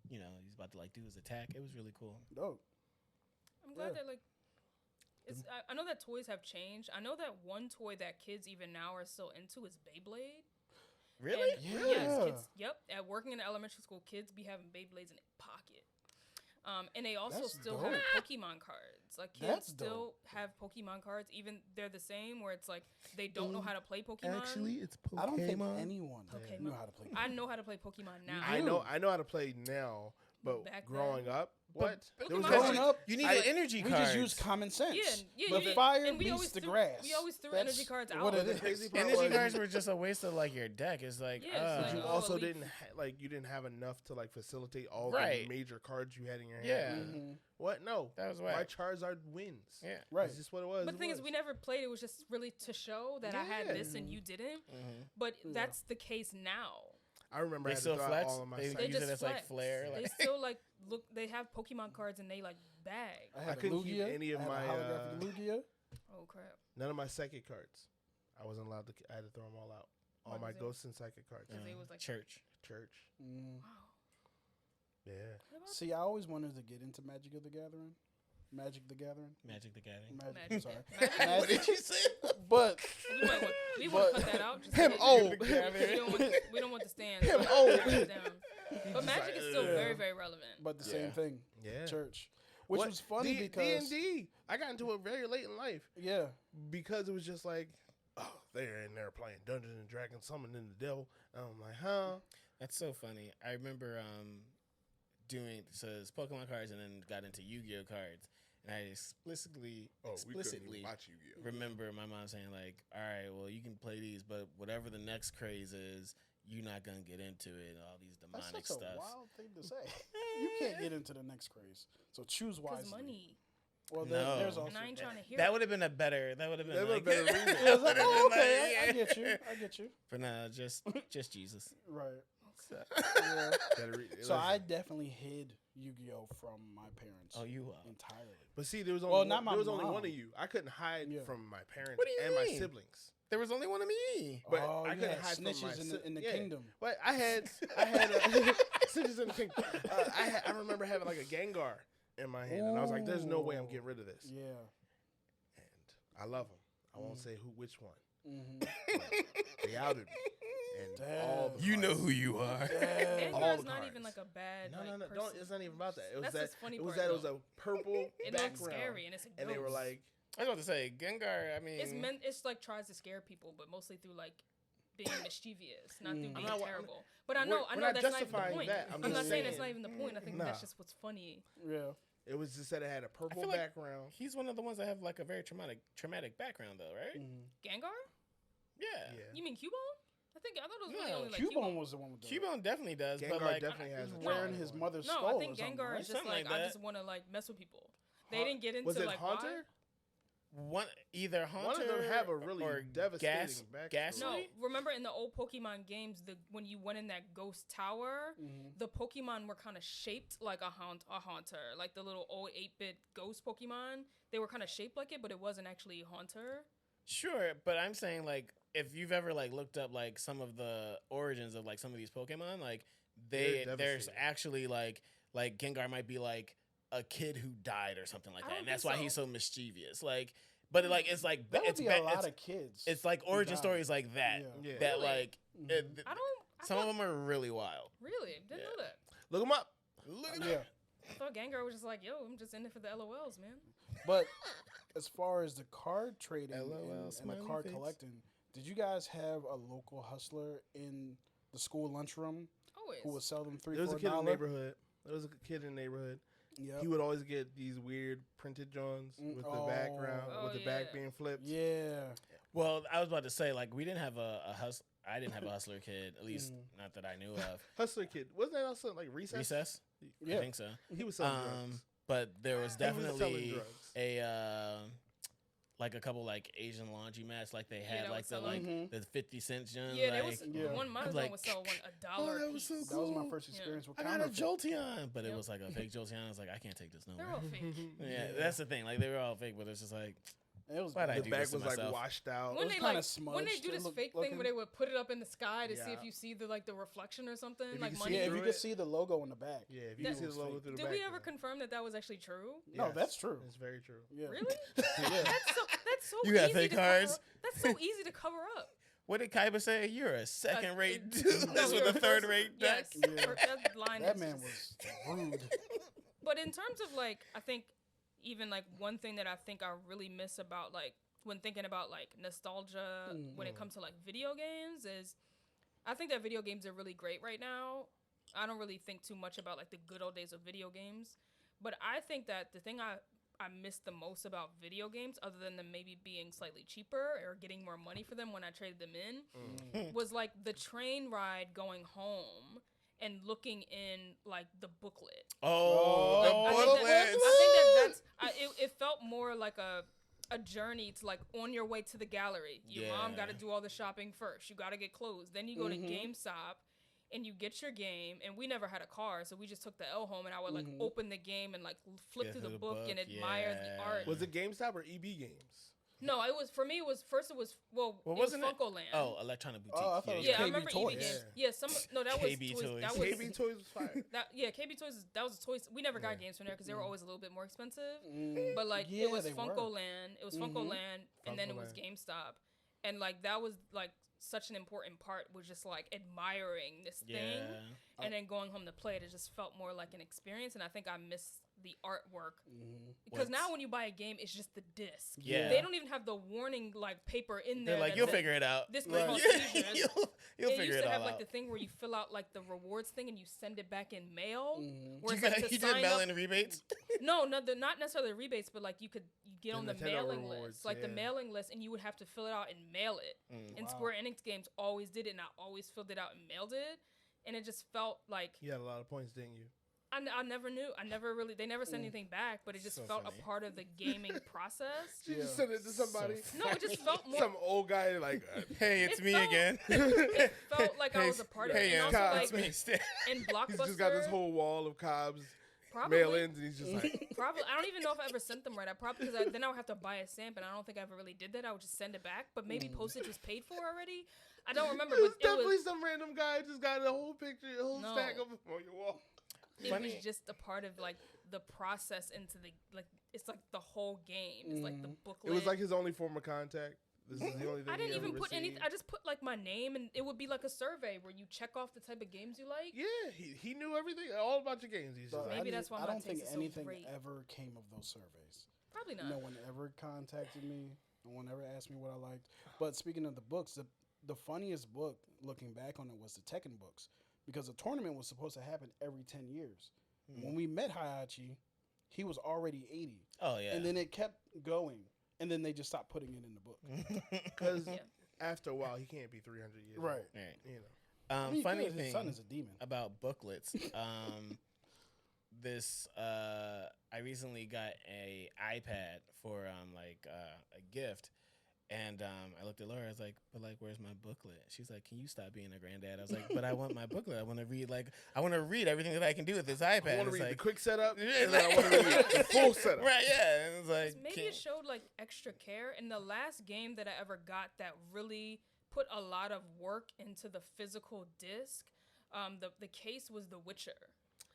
you know, he's about to like do his attack. It was really cool. Dope. I'm glad Yeah. that like. I know that toys have changed. I know that one toy that kids even now are still into is Beyblade. Really? And Yeah. Yes, kids. Yep. At working in elementary school, kids be having Beyblades in their pocket. And they also That's still dope. have Pokemon cards. Like kids That's still dope. have Pokemon cards, even they're the same. Where it's like they don't know how to play Pokemon. it's Pokemon. I don't think anyone Pokemon. knew how to play. I know how to play Pokemon now. I know how to play now, but Back growing then? up, what? Pokemon There was was- Growing up, You need I- an energy we card. just used common sense. Yeah, But yeah. fire And we beats always the threw- grass. we always threw That's energy cards what out. it The is. crazy part Energy was- cards were just a waste of like your deck. It's like, Yeah, it's But like, you oh, also elite. didn't like you didn't have enough to like facilitate all Right. the major cards you had in your hand. Yeah. Mhm. What? No. that was My why. Charizard wins. Yeah. Right. It's just what it was. But the It thing is, was. we never played. It was just really to show that I had Yeah. this and you didn't. Mm-hmm. But Yeah. that's the case now. I remember I They had still to throw out flex. all of my They sight. They use it just as like flex. flair. They Like, still like look. They have Pokemon cards and they like bag. I had a couldn't keep Lugia. any of I had my, a holographic Lugia. Oh crap! None of my psychic cards. I wasn't allowed to. I had to throw them all out. All Why my was it? ghosts and psychic cards. Because it was like church. Church. Mm. wow. Yeah. What about See, I always wanted to get into Magic the Gathering. Magic the Gathering. Magic the Gathering. Magic. Sorry. Magic. What did you say? But We might want, we want But- to cut that out. Just Him so old. We don't want the stands. Him so old. we'll cut it down. But just Magic like, is still ugh. very, very relevant. but the Yeah. same thing. Yeah. Church. Which What? was funny because D&D. I got into it very late in life yeah. because it was just like, oh, they're in there playing Dungeons and Dragons, summoning the devil. And I'm like, huh? That's so funny. I remember doing it's Pokemon cards and then got into Yu-Gi-Oh cards, and I explicitly remember my mom saying like, all right, well you can play these, but whatever the next craze is, you're not gonna get into it and all these That's demonic such a stuff. wild thing to say. You can't get into the next craze. So choose Because wisely. money. Well, No. there's also And I ain't trying to hear That it. would have been a better. That would have been That like. would've been a reason. I was like, That oh, would've been okay, I like, get you. I get you. But nah, just Jesus. Right. So, Yeah. So Listen. I definitely hid Yu-Gi-Oh from my parents oh, you entirely. But see, there was Well, only not my there was only mom. one of you. I couldn't hide Yeah. from my parents What do you and my mean? siblings. There was only one of me. But oh, I you couldn't had hide from my snitches in the yeah. kingdom. But I had snitches in the kingdom. I remember having like a Gengar in my hand, and I was like, "There's no way I'm getting rid of this." Yeah. And I love them. I won't say which one. Mm-hmm. They outed me. And all the You know cards. who you are. all Gengar's the not cards. even like a bad. No, like, no, no. person. Don't. It's not even about that. It was That's that. the funny It was part, that. It was though. a purple It background, looks scary, and it's a ghost. and they were like, I was about to say Gengar. I mean, It's like tries to scare people, but mostly through like being mischievous, not through Mm. being I'm not- terrible. But I we're- know we're not that's not even the justifying point. that. I'm I'm not just saying that's saying. not even the point. I think Nah. that's just what's funny. Yeah. it was just that it had a purple feel like- background. he's one of the ones that have like a very traumatic background, though, right? Mm-hmm. Gengar? Yeah. Yeah. You mean Cubone? I thought it was really No, only like Cubone was the one with the Cubone definitely does, Gengar but like, definitely has a wearing giant his one. mother's No, skull. I think or something, Gengar right? is just Something like like I that. just want to like mess with people. They Hun- didn't get into Was it like Haunter? one either Haunter One of them have a really or devastating backstory. Ghastly. No, remember in the old Pokemon games, when you went in that ghost tower, Mm-hmm. the Pokemon were kind of shaped like a Haunter, like the little old 8-bit ghost Pokemon. They were kind of shaped like it, but it wasn't actually a Haunter. Sure, but I'm saying like if you've ever like looked up like some of the origins of like some of these Pokemon, like They're there's devastating. actually like Gengar might be like a kid who died or something like I that, don't and that's think why so. he's so mischievous. Like, but like it's like That would it's be ba- a lot it's, of kids. it's like who origin died. stories like that Yeah. Yeah. that Really? like Mhm. I don't. I some of thought, them are really wild. really didn't Yeah. know that. Look them up. Look at Yeah. that. I thought Gengar was just like, yo, I'm just in it for the LOLs, man. But as far as the card trading LOL, and the smiley card face. collecting, did you guys have a local hustler in the school lunchroom Always. who would sell them There was a $3-4? kid in the neighborhood. There was a kid in the neighborhood. Yep. He would always get these weird printed Johns with the background, Oh, with the back yeah. being flipped. Yeah. Well, I was about to say like we didn't have I didn't have a hustler kid, at least not that I knew of. Hustler kid. Wasn't that also like recess? Recess, Yeah. I think so. He was selling drugs. But there was He was selling definitely drugs. a like a couple like Asian laundromats, like they had that like was the selling- like the 50 cent Johns. Yeah, there like, was Yeah. one. My I was zone like, would sell one $1 oh, that a was so piece. That was my Cool. first Yeah. experience with I got a counterfeit. Jolteon, but it Yep. was like a fake Jolteon. I was like, I can't take this no They're more. all fake. Yeah, that's the thing. Like they were all fake, but it's just like It was Why'd I The do back this to was like myself? washed out. When was they kinda like when they smudged do and this look- fake thing looking. where they would put it up in the sky to see Yeah. if you see the like the reflection or something, If you like can see money. Yeah, if through you it. could see the logo in the back. Yeah, if you That can see the was logo fake. through the Did back. we ever yeah. confirm that was actually true? No, Yes. that's true. It's very true. Yeah. Really? Yeah. That's so You got easy fake to cover cards? up. That's so easy to cover up. What did Kaiba say? You're a second-rate dude No, with you're a third-rate deck. Yes, Yeah. that line. That is man just- was rude. But in terms of like, I think even like one thing that I think I really miss about like when thinking about like nostalgia when it comes to like video games is I think that video games are really great right now. I don't really think too much about like the good old days of video games, but I think that the thing I miss the most about video games, other than them maybe being slightly cheaper or getting more money for them when I traded them in, was like the train ride going home and looking in like the booklet. Oh, Like, the I think booklets. it felt more like a journey to like on your way to the gallery. Your mom Yeah. got to do all the shopping first. You got to get clothes. Then you go to GameStop and you get your game. And we never had a car, so we just took the L home and I would like open the game and like flip Get through through the the book and book, admire the yeah. art. Was it GameStop or EB Games? No, it was for me. It was first. It was well. Well, it was wasn't it? Funko Land. Oh, Electronic Boutique. Oh, I thought it was yeah, I KB remember Toys. EB Games. Yeah, that KB was Toys. That was KB Toys was fire. KB Toys. That was a toys. We never got games from there because they were always a little bit more expensive. Mm. But like Yeah, it was they Funko were. Land. It was Funko Land, and then it was Funko GameStop, and like that was like such an important part was just like admiring this thing, Yeah. and then going home to play it. It just felt more like an experience, and I think I miss the artwork Mm-hmm. because What's- now when you buy a game, it's just the disc. Yeah. They don't even have the warning like paper in there. They're like, that you'll says, figure it out. This Right. could cause Yeah, seizures. you'll It figure used it to all have out. like the thing where you fill out like the rewards thing and you send it back in mail. Mm-hmm. Where You, it's like got, to you did sign mail up- in rebates? No, not necessarily rebates, but like you get The on the Nintendo mailing rewards, list, like the yeah. mailing list, and you would have to fill it out and mail it. Mm. And Wow. Square Enix games always did it, and I always filled it out and mailed it, and it just felt like You had a lot of points, didn't you? I never knew. They never sent anything back, but it just So felt funny. a part of the gaming process. You just send it to somebody. No, it just felt more. Some old guy like, Hey, it's me felt- again. It felt like I was a part of it. Hey, And yeah, also, it's like, me. Stan. in Blockbuster, he's just got this whole wall of Cobb's probably, mail-ins, and he's just like, Probably, I don't even know if I ever sent them right. I probably because then I would have to buy a stamp, and I don't think I ever really did that. I would just send it back, but maybe postage was paid for already. I don't remember, it was but it definitely was some random guy just got a whole picture, a whole No. stack of them on your wall. Funny. just a part of like the process into the like it's like the whole game. It's like the booklet. It was like his only form of contact. This is the only thing I didn't he even ever put anything. received. I just put like my name, and it would be like a survey where you check off the type of games you like. Yeah, he knew everything, all about your games. He's just But like, Maybe that's why I my don't think taste is so anything great. ever came of those surveys. Probably not. No one ever contacted me. No one ever asked me what I liked. But speaking of the books, the funniest book, looking back on it, was the Tekken books. Because the tournament was supposed to happen every 10 years. When we met Hayachi, he was already 80. Oh yeah. And then it kept going. And then they just stopped putting it in the book. because Yeah. after a while, he can't be 300 years Right. old. Right. You know. I mean, Funny good, his son thing is a demon. about booklets. I recently got a iPad for a gift, and I looked at Laura. I was like, "But like, where's my booklet?" She's like, "Can you stop being a granddad?" I was like, "But I want my booklet. I want to read everything that I can do with this iPad." I want to It's read the like, quick setup, Yeah, and then I want to read the full setup. right? Yeah, and it's like Maybe it showed like extra care. And the last game that I ever got that really put a lot of work into the physical disc, the case was The Witcher.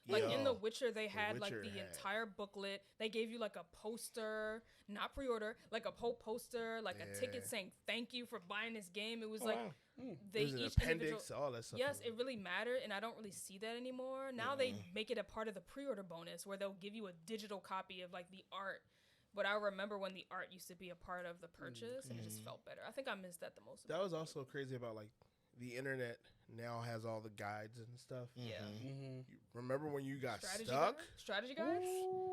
Like in The Witcher, they had like Witcher the had- entire booklet. They gave you like a poster, not pre-order, like a whole poster, like a ticket Yeah. saying thank you for buying this game. It was Oh, like wow. they There's an each individual. appendix, all that stuff. Yes, it really mattered, and I don't really see that anymore. Now they make it a part of the pre-order bonus where they'll give you a digital copy of like the art. But I remember when the art used to be a part of the purchase, and it just felt better. I think I missed that the most. That was also crazy about like the internet now has all the guides and stuff. Yeah. You remember when you got Strategy stuck? guide? Strategy guides?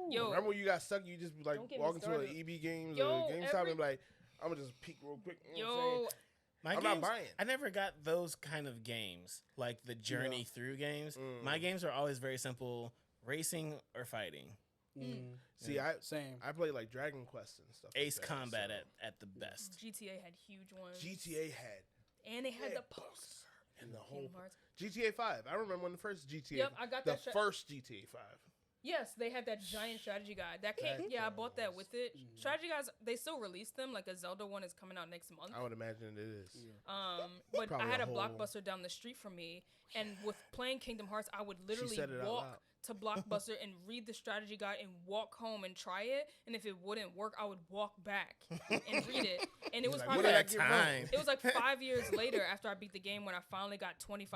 Yo, Remember when you got stuck? You just like Don't get me walk into an started. EB Games Yo, or GameStop every- and be like, I'm gonna just peek real quick. You know what I'm saying? yo, My I'm not games, buying. I never got those kind of games, like the journey through games. My games are always very simple: racing or fighting. See, Same. I play like Dragon Quest and stuff. Ace like that, Combat so. at the best. GTA had huge ones. GTA had and they had the big poster. books and the whole Kingdom Hearts. GTA 5. I remember when the first GTA. Yep, I got the that shit. first GTA 5. Yes, they had that giant strategy guide. That came. That Yeah, I bought that with it. Strategy guides. They still release them. Like a Zelda one is coming out next month. I would imagine it is. But I Probably had a a whole- Blockbuster down the street from me, and with playing Kingdom Hearts, I would literally said it out walk loud. to Blockbuster and read the strategy guide and walk home and try it. And if it wouldn't work, I would walk back and read it. And it was like, probably what did I like, get wrong? Time. it was like 5 years later after I beat the game when I finally got $25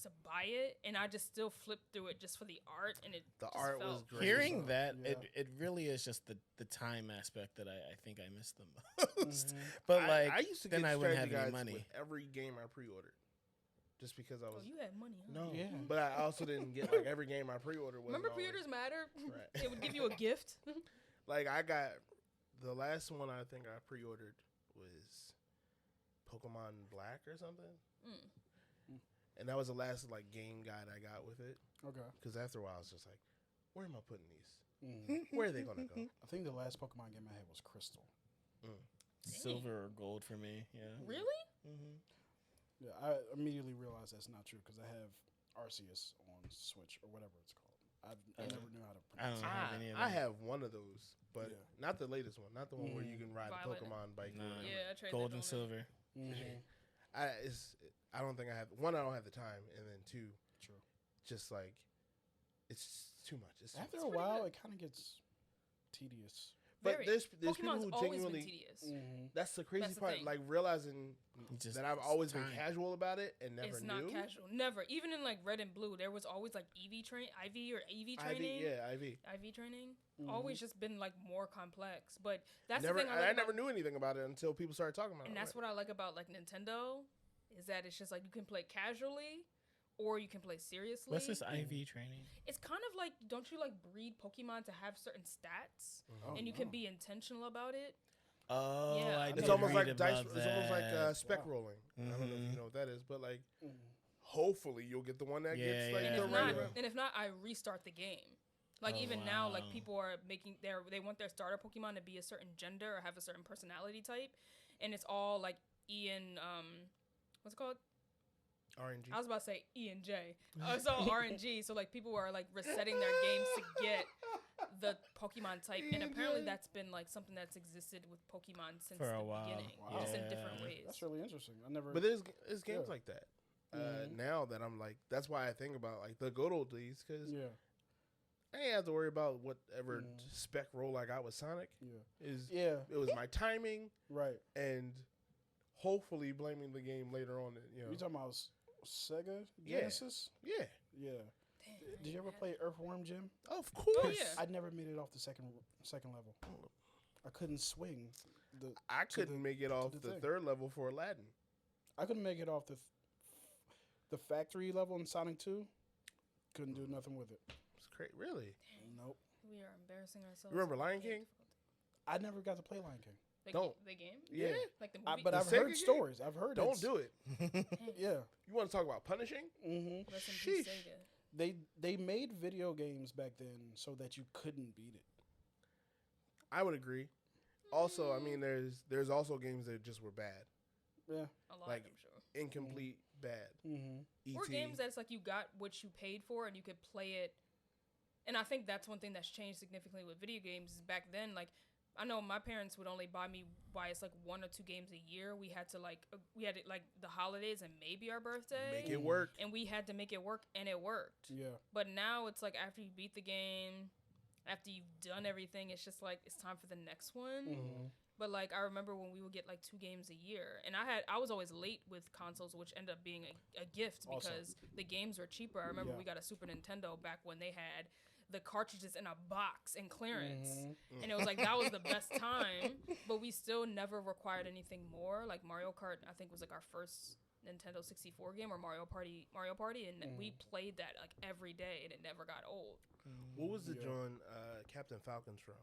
to buy it, and I just still flipped through it just for the art, and it The just art was felt- great. Hearing that, Yeah. it really is just the time aspect that I think I missed the most. But like, I used to then get I wouldn't have strategy any guides money. with every game I pre-ordered, just because I Oh, was you had money, huh? no. Yeah. But I also didn't get like every game I pre-ordered. Remember wasn't pre-orders matter? Right. It would give you a gift. Like I got the last one I think I pre-ordered was Pokemon Black or something, and that was the last like game guide I got with it. Okay. Because after a while, I was just like, where am I putting these? Where are they gonna go? I think the last Pokemon game I had was Crystal. Silver or gold for me. Yeah. Really? Yeah, I immediately realized that's not true because I have Arceus on Switch or whatever it's called. I never knew how to I pronounce don't it. have any of I them. have one of those, but Yeah. not the latest one, not the one where you can ride Violet. the Pokemon bike. or Nah. whatever. Yeah, I traded Gold that and on silver. I don't think I have one. I don't have the time, and then two, True. just like it's too much. It's too After much. a pretty while, good. it kind of gets tedious. But Very. there's Pokemon's people who always been genuinely. tedious. That's the crazy That's the part. thing. Like realizing Just that I've always been time. casual about it and never It's knew. not casual. Never. Even in like Red and Blue, there was always like IV training. IV. IV training. Always just been like more complex. But that's Never, the thing and I I like never about, knew anything about it until people started talking about it. and that's what I like about like Nintendo is that it's just like you can play casually or you can play seriously. What's this IV training? It's kind of like, don't you like breed Pokemon to have certain stats Mm-hmm. and you can be intentional about it? Oh, Yeah. I It's did It's almost read like dice. about It's almost like that. spec rolling. I don't know if Mhm. you know what that is, but like hopefully you'll get the one that gets like And the if not, regular. I restart the game. Like even now, like people are making they want their starter Pokemon to be a certain gender or have a certain personality type, and it's all like E and what's it called? RNG. I was about to say E and J. It's all RNG. So like people are like resetting their games to get the Pokemon type, and apparently that's been like something that's existed with Pokemon since For a the while. beginning, Wow. just in different ways. That's really interesting. I never. But there's games Yeah. like that. Now that I'm like, that's why I think about like the good old days, because yeah. I ain't have to worry about whatever spec roll I got with Sonic. Yeah. Is Yeah. It was my timing Right. and hopefully blaming the game later on. You know. You talking about Sega Yeah. Genesis? Yeah. Yeah. Did you ever play Earthworm Jim? Of course. Oh, yeah. I never made it off the second level. I couldn't swing. I couldn't make it off the the thing. third level for Aladdin. I couldn't make it off the factory level in Sonic 2. Couldn't do nothing with it. It's crazy. Really? Nope. We are embarrassing ourselves. Remember with Lion the King? I never got to play Lion King. Don't. The game? Yeah. Like the movie? But The I've Sega heard game? stories. I've heard Don't it's- do it. Yeah. You want to talk about punishing? Mm-hmm. Rest in peace, Sheesh. Sega. They made video games back then so that you couldn't beat it. I would agree. Also, I mean, there's also games that just were bad, Yeah. A lot, Like, I'm sure. incomplete, bad. Mm-hmm. Or ET. games that's like you got what you paid for and you could play it. And I think that's one thing that's changed significantly with video games. Is back then, like, I know my parents would only buy it's like 1 or 2 games a year. We had to like the holidays and maybe our birthday. Make it work. And we had to make it work, and it worked. Yeah. But now it's like after you beat the game, after you've done everything, it's just like it's time for the next one. Mm-hmm. But like I remember when we would get like 2 games a year, and I was always late with consoles, which ended up being a gift Also. because the games were cheaper. I remember Yeah. we got a Super Nintendo back when they had the cartridges in a box in clearance, and it was like that was the best time. But we still never required anything more. Like Mario Kart, I think was like our first Nintendo 64 game, or Mario Party, and we played that like every day, and it never got old. What was the Yeah. John Captain Falcon's from?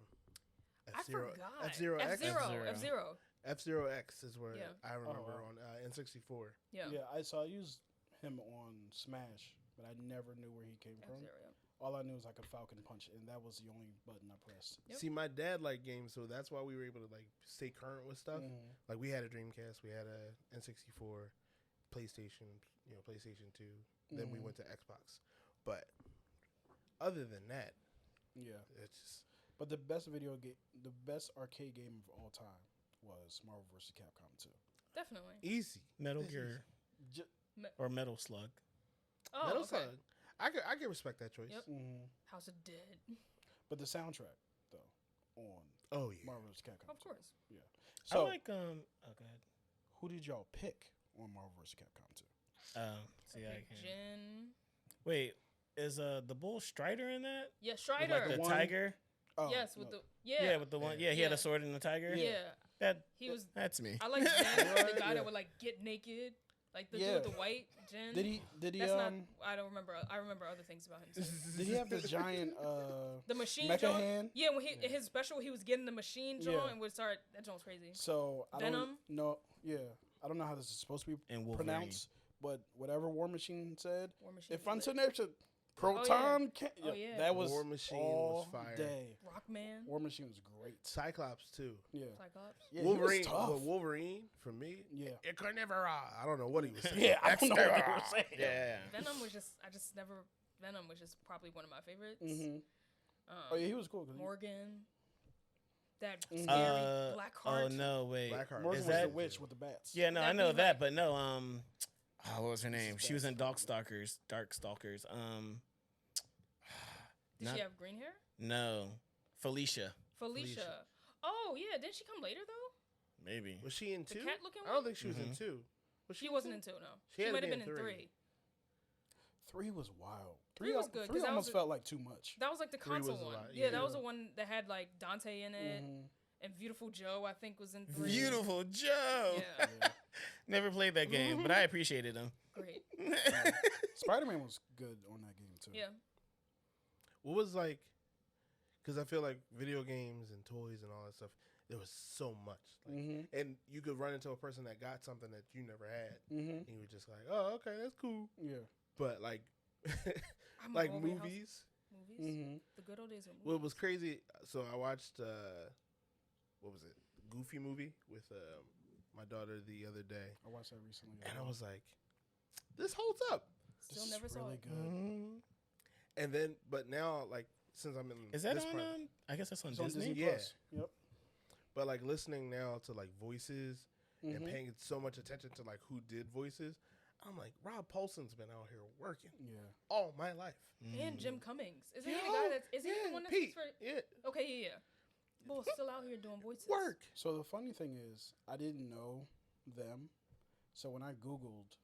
I forgot. F-Zero X? F-Zero. F-Zero X is where Yeah. I remember wow. on N64. Yeah. Yeah. I used him on Smash, but I never knew where he came from. F-Zero. All I knew was I could Falcon Punch, and that was the only button I pressed. Yep. See, my dad liked games, so that's why we were able to like stay current with stuff. Like we had a Dreamcast, we had a N64, PlayStation, PlayStation 2. Then we went to Xbox. But other than that, Yeah. it's just But the best the best arcade game of all time was Marvel vs. Capcom 2. Definitely. easy. Metal It's Gear Ju- or Metal Slug. Oh, Metal okay. Slug. I can respect that choice. Yep. Mhm. House of Dead. But the soundtrack, though, on Oh yeah. Marvel vs. Capcom Of 2. course. Yeah. I So, like oh god. who did y'all pick on Marvel vs. Capcom 2? See, I Okay, can. Jin. Wait, is the bull Strider in that? Yeah, With, Strider. like the one- tiger? Oh, yes, with no. the With the one. Yeah, he had Yeah. a sword and a tiger. yeah. That He was. that's me. I like Jin, the guy Yeah. that would like get naked, like the dude Yeah. with the white Jin. Did he? That's not. I don't remember. I remember other things about him. Too. Did he have the giant The machine mecha jaw. hand? Yeah, when his special, he was getting the machine jaw Yeah. and would start. That jaw was crazy. So I Venom? don't know. Yeah, I don't know how this is supposed to be And Wolverine. pronounced, but whatever War Machine said, War Machine. if I'm was sitting lit. there to Proton, Oh, yeah. that was War Machine all was fire. day. Rockman, War Machine was great. Cyclops too. Yeah, Cyclops. yeah, he was Wolverine. tough. But Wolverine for me. Yeah. It could never. I don't know what he was saying. Yeah, I don't know what they were Extra. saying. Yeah. Venom was just. I just never. Venom was just probably one of my favorites. Mm-hmm. Oh yeah, he was cool. 'Cause Morgan. That scary Uh, black heart. Oh no, wait. Blackheart. Morgan Is was the that? witch with the bats. Yeah, no, That'd I know be that, like- but no. What was her name? is She was bad. in Darkstalkers. Did not- she have green hair? No, Felicia. Felicia. Oh yeah, didn't she come later though? Maybe. Was she in The 2? cat-looking I don't one? think she was in 2. Was She in wasn't 2? in 2, no. She She had to might have be been in in 3. 3. 3 was wild. 3 was good, 'cause Three that almost was felt like too much. That was like the 3 was console a one. lot, Yeah, yeah. that was the one that had like Dante in it, Mhm. and Beautiful Joe I think was in 3. Beautiful Joe. Yeah, Yeah. Never played that game, but I appreciated him. great. Spider-Man was good on that game too. Yeah, What was like? Because I feel like video games and toys and all that stuff. there was so much. Like, and you could run into a person that got something that you never had. And you were just like, oh, okay, that's cool. Yeah. But like, I'm like over movies. The good old days of movies. Well, it was crazy. So I watched, what was it? Goofy movie with my daughter the other day. I watched that recently. And I was like, this holds up. Still This never is saw really it. good. And then, but now, like, since I'm in Is that this on? part, I guess that's on It's on Disney. Disney Yeah. Plus. Yep. but like listening now to like voices and paying so much attention to like who did voices, I'm like, Rob Paulson's been out here working Yeah. all my life. And Jim Cummings. Isn't he Yo, the guy that's... Is he the one that Pete, speaks for... yeah, Okay, yeah. Both still out here doing voices. work. So the funny thing is, I didn't know them. So when I Googled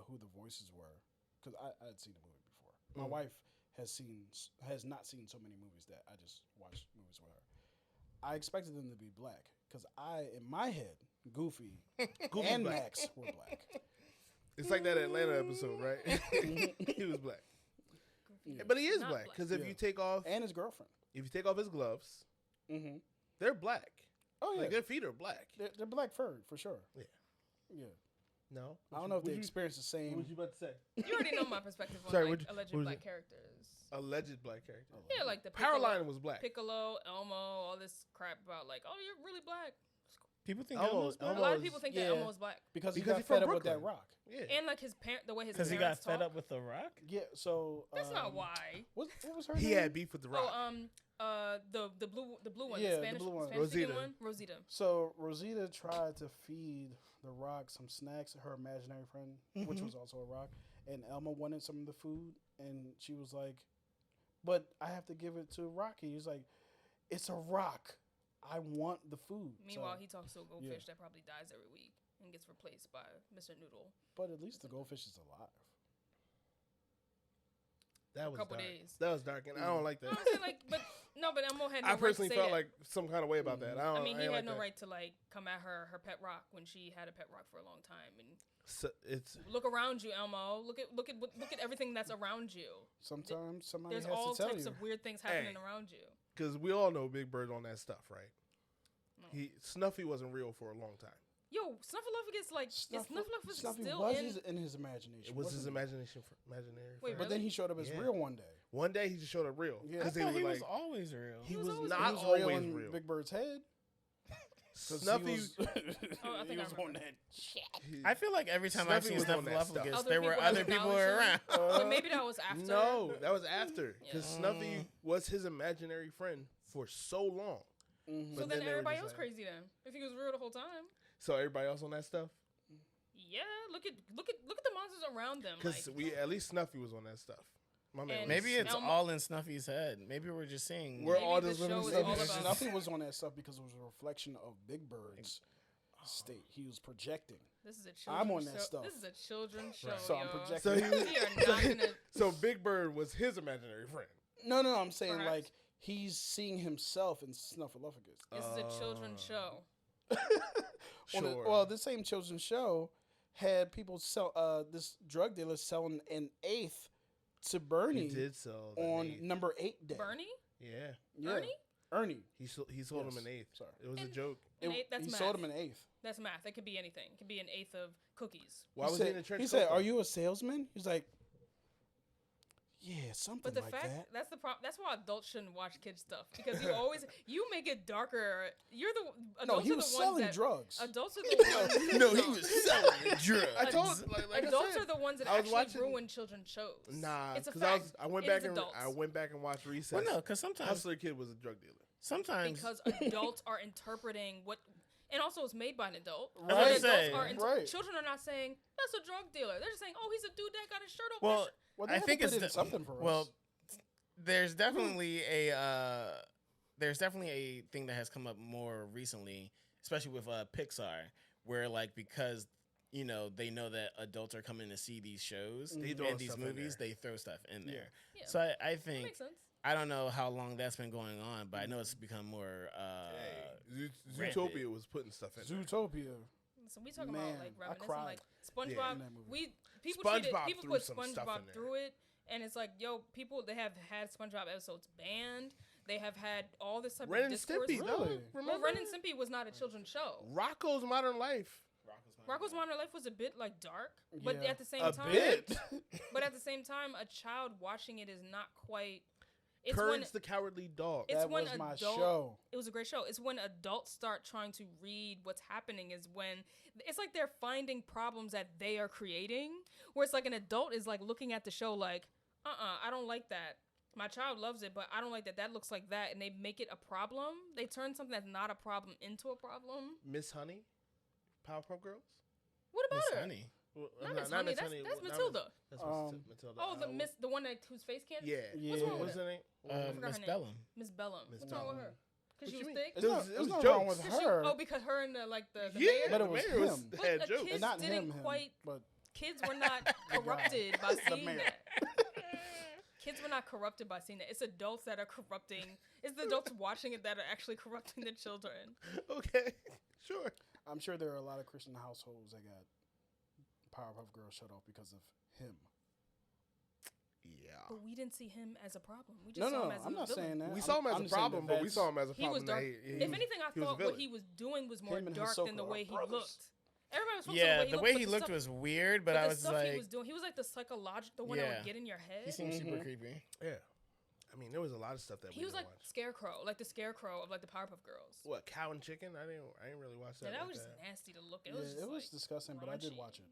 who the voices were, because I had seen the movie before. My wife has not seen so many movies that I just watched movies with her. I expected them to be black because in my head, Goofy and black. Max were black. It's like that Atlanta episode, right? He was black, Yeah. but he is Not black black. because if Yeah. you take off And his girlfriend. his gloves, Mm-hmm. they're black. Oh yeah, Like their feet are black. they're black furred for sure. Yeah. Yeah. No, I don't know if they experience the same. What was you about to say? You already know my perspective on Sorry, like, what alleged was black it? characters. Alleged black character. Yeah, like the Piccolo, Powerline was black. Piccolo, Elmo, all this crap about like, oh, you're really black. People think Elmo- Elmo's black A lot of Elmo's- people think yeah. that Elmo is black. because he Because got he's from fed up with that Brooklyn. rock. Yeah. And like the way his because he got parents fed talk. up with the Rock. Yeah. So That's not why. What was her He name? had beef with the Rock. Oh, the blue one, Yeah, the the Spanish, blue one. Spanish speaking Rosita. one, Rosita. So Rosita tried to feed the rock some snacks, her imaginary friend, which was also a rock, and Elma wanted some of the food, and she was like, "But I have to give it to Rocky." He's like, "It's a rock. I want the food." Meanwhile, So- he talks to a goldfish that probably dies every week and gets replaced by Mr. Noodle. but at least the goldfish is alive. That was couple dark. days. That was dark, and I don't like No, that. I'm saying like, but Elmo had no I personally right to say felt that. like some kind of way about that. I mean, he ain't had like no that. right to like come at her pet rock when she had a pet rock for a long time. And So it's look around you, Elmo. Look at everything that's around you. Sometimes somebody There's has all to tell types you. of weird things happening Hey. around you. because we all know Big Bird on that stuff, right? No. Snuffy wasn't real for a long time. Yo, Snuffleupagus like Snuffleupagus Snuffy still was in. in his imagination. It was his wasn't it? imaginary. Wait, friend. But then he showed up as Yeah. real one day. One day he just showed up real. Yeah. I Because they thought were he like, was always real. he was was always not He was always real in real. Big Bird's head. 'Cause Snuffy, he was, Oh, I he think I was on remember. that. I feel like every time I've Snuffy seen was on that stuff. Snuffleupagus, Other there were people other have people acknowledged around. but maybe that was after. no, that was after because Yeah. Snuffy was his imaginary friend for so long. Mhm. So But then they were everybody just else like- crazy then. If he was real the whole time. So everybody else on that stuff, Yeah, look at the monsters around them. because Like, at least Snuffy was on that stuff. My man, And was Maybe it's Elmo- all in Snuffy's head. Maybe we're just seeing. We're maybe all the just living show is Snuffy. all about Snuffy was on that stuff because it was a reflection of Big Bird's state. He was projecting. this is a I'm children's on that show. stuff. This is a children's show. So I'm yo. projecting. So he was, We are not gonna. so Big Bird was his imaginary friend. No, I'm saying Perhaps. like he's seeing himself in Snuffleupagus. This is a children's show. Sure. Well, this same children's show had people sell this drug dealer selling an eighth to Bernie he did sell the on eighth. number 8 day. Bernie? Yeah, Yeah. Ernie? Ernie. he sold him Yes. an eighth. Sorry. It was a And- joke. An eighth, that's he math. sold him an eighth. That's math. That could be anything. It could be an eighth of cookies. Why was said, he in a trench He coat? said, though? "Are you a salesman?" He's like, "Yeah, something But the like fact that." that's the problem. That's why adults shouldn't watch kids stuff because you make it darker. You're the No, adults he are was the ones selling that, drugs. Adults are the ones. No, he was selling drugs. I told like I Adults said, are the ones that I was actually watching- ruin children's shows. Nah, it's a because fact. I went It back is and adults. I went back and watched Recess. Well, no, because sometimes, Hustler Kid was a drug dealer. because adults are interpreting what, and also it's made by an adult. Right. But I was adults saying. are Right. Children are not saying that's a drug dealer. They're just saying, oh, he's a dude that got his shirt off. well, Well, they I had to think put it's in something for well, us. there's definitely a thing that has come up more recently, especially with Pixar, where like because they know that adults are coming to see these shows They throw and these stuff in movies, there. they throw stuff in there. Yeah. So I that think makes sense. I don't know how long that's been going on, but I know it's become more. Hey, rampant. Zootopia was putting stuff in there. Zootopia. So we talking Man, about like I reminiscing, cried. like Yeah, SpongeBob. in that movie. People SpongeBob put threw some stuff SpongeBob in there. through it, and it's like, yo, people they have had SpongeBob episodes banned. They have had all this type Ren of and discourse. Stimpy, though. Really? Well, Remember? Ren and Stimpy was not a children's show. Rocco's Modern Life. Rocco's Modern Life was a bit like dark, but Yeah. at the same A time, bit. but at the same time, a child watching it is not quite. It's Courage the Cowardly Dog. It's That when was my adult- show. It was a great show. It's when adults start trying to read what's happening. Is when it's like they're finding problems that they are creating. Where it's like an adult is like looking at the show like, I don't like that. My child loves it, but I don't like that. That looks like that, and they make it a problem. They turn something that's not a problem into a problem. Miss Honey, Powerpuff Girls. What about Miss her? Honey. Well, Not Miss Honey. That's not Matilda. That's Matilda. Oh, the one whose face can't. Yeah. Yeah. wrong with What's her? her name? forgot Miss her name. Bellum. Miss Bellum. Miss What's wrong with Bellum. her? Because What she you was mean? thick. It's It not, was- it's it was not jokes. wrong with 'Cause she- her. because her and the Yeah, mayor. But it was the mayor him. But had the jokes. kids not didn't him, quite. but Kids were not corrupted by seeing mayor. that. Kids were not corrupted by seeing that. It's adults that are corrupting. It's the adults watching it that are actually corrupting the children. Okay, sure. I'm sure there are a lot of Christian households that got Powerpuff Girls shut off because of him. Yeah. But we didn't see him as a problem. We just No, saw no, him as I'm a not villain. saying that. We saw him as I'm a just saying problem, that but we saw him as a He was problem. dark. that If anything, I he was a thought what villain. he was doing was more Him and dark than the Hisoka way are he brothers. looked. Everybody was focused Yeah, on the way but he the looked stuff- was weird, but but I the was stuff like, he was doing, he was like the psychological, the one that Yeah. would get in your head. he seemed super creepy. Yeah. I mean, there was a lot of stuff that He we was didn't like watch. Scarecrow, like the Scarecrow of like the Powerpuff Girls. What, Cow and Chicken? I didn't really watch that. Yeah, that like was just that. nasty to look at. Yeah, It was, just it was like, disgusting, but I did raunchy. watch it.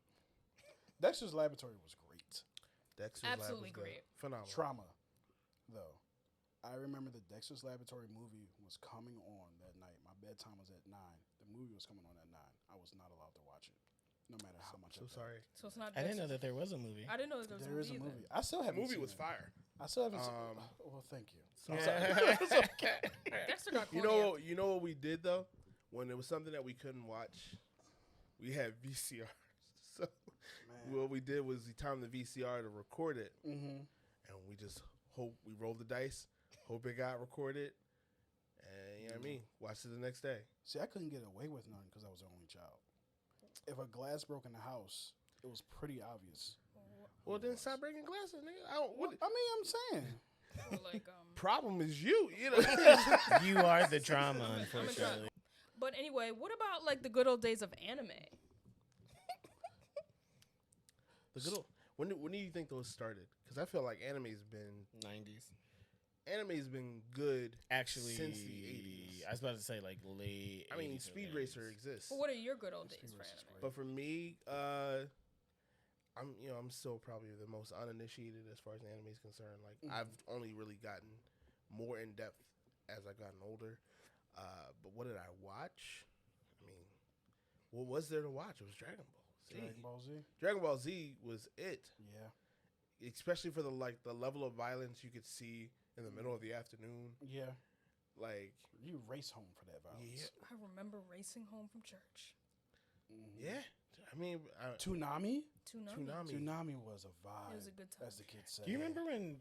Dexter's Laboratory was great. Dexter's Lab absolutely was good. great. Phenomenal. Trauma, though. I remember the Dexter's Laboratory movie was coming on that night. My bedtime was at 9. The movie was coming on at 9. I was not allowed to watch it, no matter how much. So I begged. sorry. So it's not. I didn't know Dexter's- that there was a movie. I didn't know that there was There is a either. movie. I still The haven't. movie seen was it. fire. I still haven't. Um, seen Well, thank you. Dexter got You corny know, you know what we did though? When it was something that we couldn't watch, we had VCRs. So what we did was we timed the VCR to record it, Mm-hmm. and we just hope we rolled the dice, hope it got recorded, and you know what I mean. Watched it the next day. See, I couldn't get away with none because I was the only child. If a glass broke in the house, it was pretty obvious. Well, then stop breaking glasses, nigga. I don't. What I mean, I'm saying. Or like problem is you? You know. You are the drama, unfortunately. But anyway, what about like the good old days of anime? The good old, when do you think those started? Because I feel like anime's been 90s. good Actually, since the 80s. I was about to say like late. I mean, 80s or Speed 90s. Racer exists, But what are your good old days Speed for Racer's anime? great. but for me, I'm still probably the most uninitiated as far as anime is concerned. Like I've only really gotten more in depth as I've gotten older. But what did I watch? I mean, what was there to watch? It was Dragon Ball Z. Dragon Ball Z. Dragon Ball Z was it. Yeah. Especially for the level of violence you could see in the middle of the afternoon. Yeah. Like, You race home for that violence. yeah, I remember racing home from church. Mhm. yeah. I mean, Toonami? Toonami. Toonami was a vibe. It was a good time. as the kids say. Do you remember when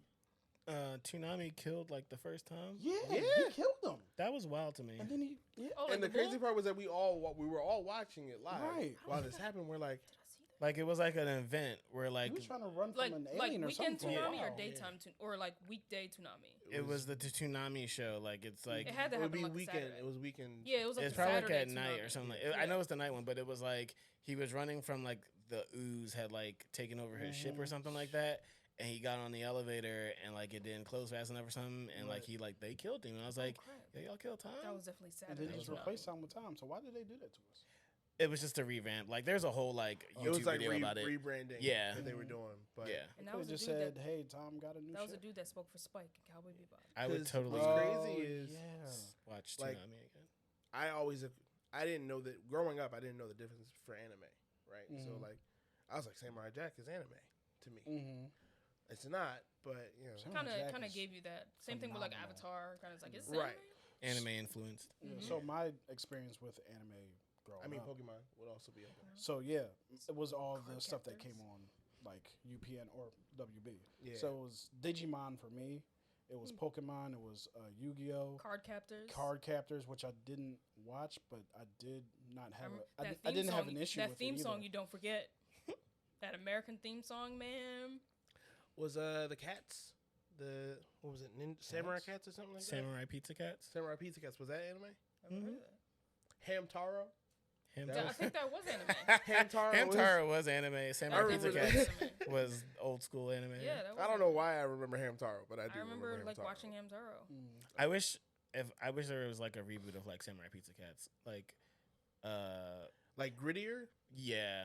Toonami killed like the first time? Yeah, Yeah. he killed them. That was wild to me. And then he, yeah. Oh, like and the the crazy bull? part was that we were all watching it live Right. while this happened. We're like, Did I see that? Like it was like an event where like He was trying to run from Like an like alien or weekend something. Toonami for a or while. daytime or like weekday Toonami. it was the Toonami show. Like it's like It had to it would happen be like a weekend. Saturday. It was weekend. Yeah, it was like it's a probably like Saturday at night Toonami. or something. Yeah. I know it's the night one, but it was like he was running from like the ooze had like taken over his ship or something like that. And he got on the elevator and like it didn't close fast enough or something. And like they killed him. And I was like, crap. yeah, y'all killed Tom. That was definitely And Saturday. then just Toonami. replace time with time. So why did they do that to us? It was just a revamp. Like there's a whole like It YouTube was like video about it. rebranding. Yeah. that they were doing. But Yeah, And They that was a just dude said, that, "Hey, Tom got a new that was a ship." dude that spoke for Spike and Cowboy Bebop. I would 'Cause totally what's Oh, crazy is yeah. watch like- Toonami again. I didn't know that growing up. I didn't know the difference for anime, right? So Mhm. like, I was like, Samurai Jack is anime to me. Mm-hmm. It's not, but you know, Samurai Jack Kind of is gave you that same thing with like phenomenal. Avatar. Kind of like it's Right. Anime influenced. Yeah, Mhm. So my experience with anime growing I mean, up. Pokemon would also be up there. So yeah, it was all the Card stuff that captors. came on like UPN or WB. Yeah. So it was Digimon for me. It was Pokemon. It was Yu-Gi-Oh. Card captors. Card Captors, which I didn't watch, but I did not have. Remember I that I theme didn't have song- an issue That with theme it either. song you don't forget. That American theme song, man. Was the cats the what was it? Samurai Cats or something like Samurai Pizza Cats. that. Samurai Pizza Cats was that anime? I've heard of that. Hamtaro. I think that was anime. Hamtaro was anime. Samurai That Pizza was Cats anime. was old school anime. Yeah, that was I don't know anime. why I remember Hamtaro, but I do. I remember like Hamtaro. watching Hamtaro. I wish there was like a reboot of like Samurai Pizza Cats. Like grittier. Yeah.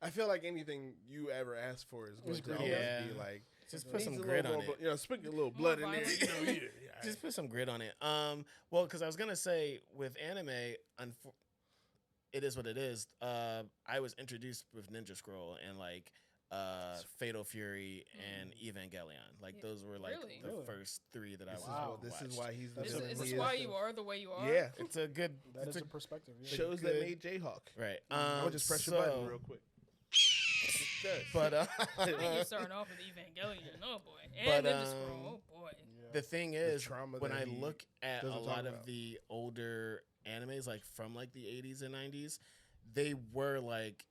I feel like anything you ever ask for is going to always Yeah. be like Just put some needs a grit little on more it. You know, sprinkle a little blood in there. violent. You know, yeah. Just put some grit on it. Well, because I was gonna say with anime, it is what it is. I was introduced with Ninja Scroll and like Fatal Fury and Evangelion. Like Yeah. those were like Really? the Really? first three that This, I this is watched. why he's the Is Is, it- is he this is. why you are the way you are? Yeah. It's a good. That it's is a, a perspective. Yeah. Shows that good- made Jayhawk. right. I'll just press your button real quick. But I think you're starting off with Evangelion. Oh boy. But, And Ninja Scroll. Oh boy. Yeah. the thing is, trauma when that I he look at a doesn't talk lot of about. the older animes, like from like the 80s and 90s, they were like,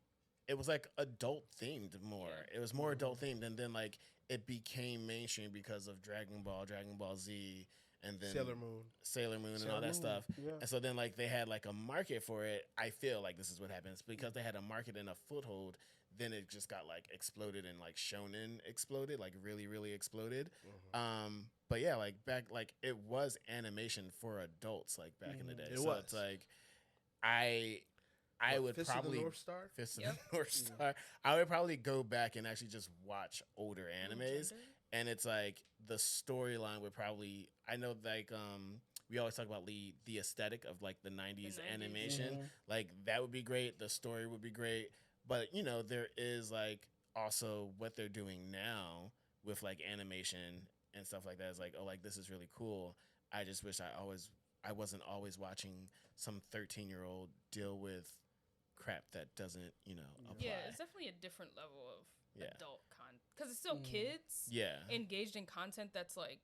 it was like adult themed more. Yeah. It was more adult themed, and then like it became mainstream because of Dragon Ball Z, and then Sailor Moon. and Sailor all that Moon, stuff. Yeah. And so then like they had like a market for it. I feel like this is what happens because they had a market and a foothold. Then it just got like exploded and like shonen exploded, like really, really exploded. But yeah, like back, like it was animation for adults, like back in the day. It so was. it's like I would Fist of the probably North Star. Fist of Yep. the North Star. I would probably go back and actually just watch older animes, and it's like the storyline would probably. I know like we always talk about the aesthetic of like the 90s 90s. animation. Like that would be great. The story would be great. But you know, there is like also what they're doing now with like animation and stuff like that. Is like, oh, like this is really cool. I just wish I wasn't always watching some 13-year-old deal with crap that doesn't, you know, apply. Yeah, it's definitely a different level of Yeah. adult content because it's still kids Yeah. engaged in content that's like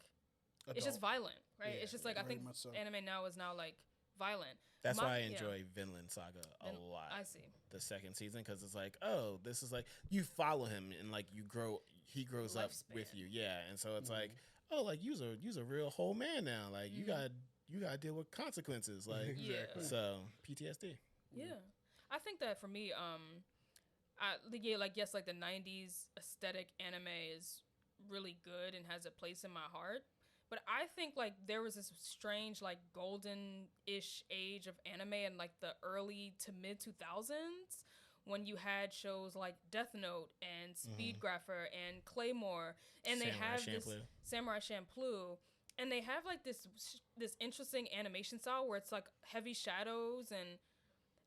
it's Adult. just violent, right? Yeah, it's just like I very think much so. anime now is now like violent. That's My- why I yeah. enjoy Vinland Saga a lot. I see. The second season, because it's like, oh, this is like you follow him and like he grows up with Lifespan. you, yeah. And so it's like, oh, like you's a real whole man now. Like you got to deal with consequences, like Yeah. so PTSD. Yeah, I think that for me, yes, like the '90s aesthetic anime is really good and has a place in my heart. But I think like there was this strange like golden-ish age of anime in like the early to mid 2000s when you had shows like Death Note and Speedgrapher and Claymore, and they Samurai have this Champloo. Samurai Champloo, and they have like this interesting animation style where it's like heavy shadows and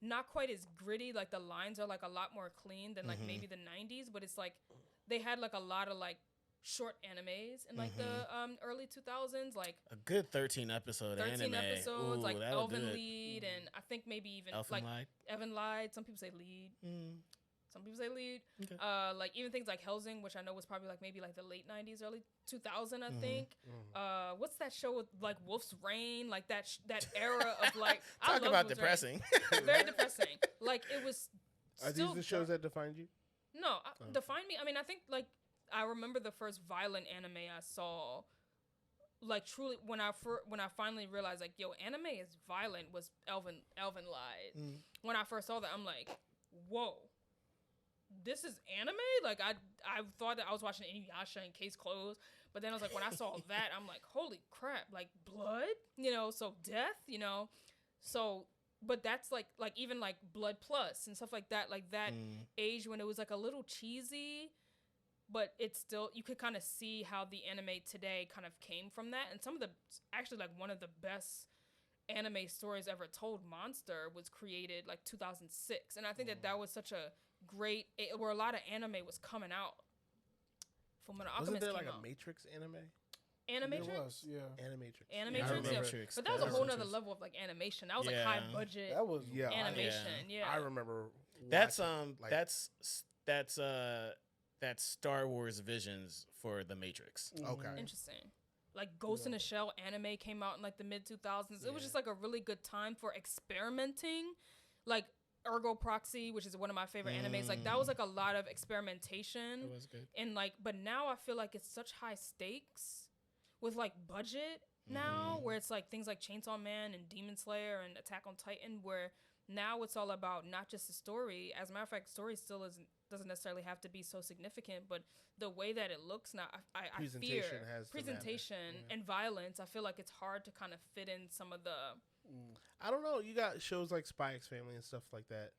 not quite as gritty. Like the lines are like a lot more clean than like maybe the 90s, but it's like they had like a lot of like short animes in like the early 2000s, like A good 13 episode 13 anime. episodes, Ooh, like that would Elven do it. Lead, and I think maybe even Elfen like Lied. Evan Lied. Some people say Lead. Some people say Lead. Okay. Like even things like Helsing, which I know was probably like maybe like the late 90s, early 2000, I think. What's that show with like Wolf's Rain? Like that era of like I Talk love about Wolf's depressing. Rain. Very depressing. Like it was. Are still these the shows that defined you? No, define me. I mean, I think like I remember the first violent anime I saw, like truly when I finally realized like yo, anime is violent was Elven Lied. When I first saw that, I'm like, whoa, this is anime. Like I thought that I was watching Inuyasha and Case Closed, but then I was like, when I saw that, I'm like, holy crap, like blood, so death, so. But that's like even like Blood Plus and stuff like that age when it was like a little cheesy, but it's still, you could kind of see how the anime today kind of came from that. And some of the, actually like one of the best anime stories ever told, Monster, was created like 2006. And I think that was such a great, where a lot of anime was coming out from when Wasn't Alchemist there came like out. a Matrix anime? Animatrix? It was, yeah. Animatrix. Animatrix, I yeah. remember Matrix. But that was a That whole was nother interesting. level of like animation. That was like Yeah. high budget That was Yeah, animation. Yeah. I remember. That's watching, like, that's Star Wars visions for the Matrix. Okay. Interesting. Like Ghost in a Shell anime came out in like the mid 2000s. It was just like a really good time for experimenting. Like Ergo Proxy, which is one of my favorite animes. Like that was like a lot of experimentation. It was good. And like, but now I feel like it's such high stakes with like budget now, where it's like things like Chainsaw Man and Demon Slayer and Attack on Titan, where now it's all about not just the story. As a matter of fact, story still doesn't necessarily have to be so significant, but the way that it looks now, I fear presentation and violence. I feel like it's hard to kind of fit in some of the. I don't know. You got shows like Spy X Family and stuff like that.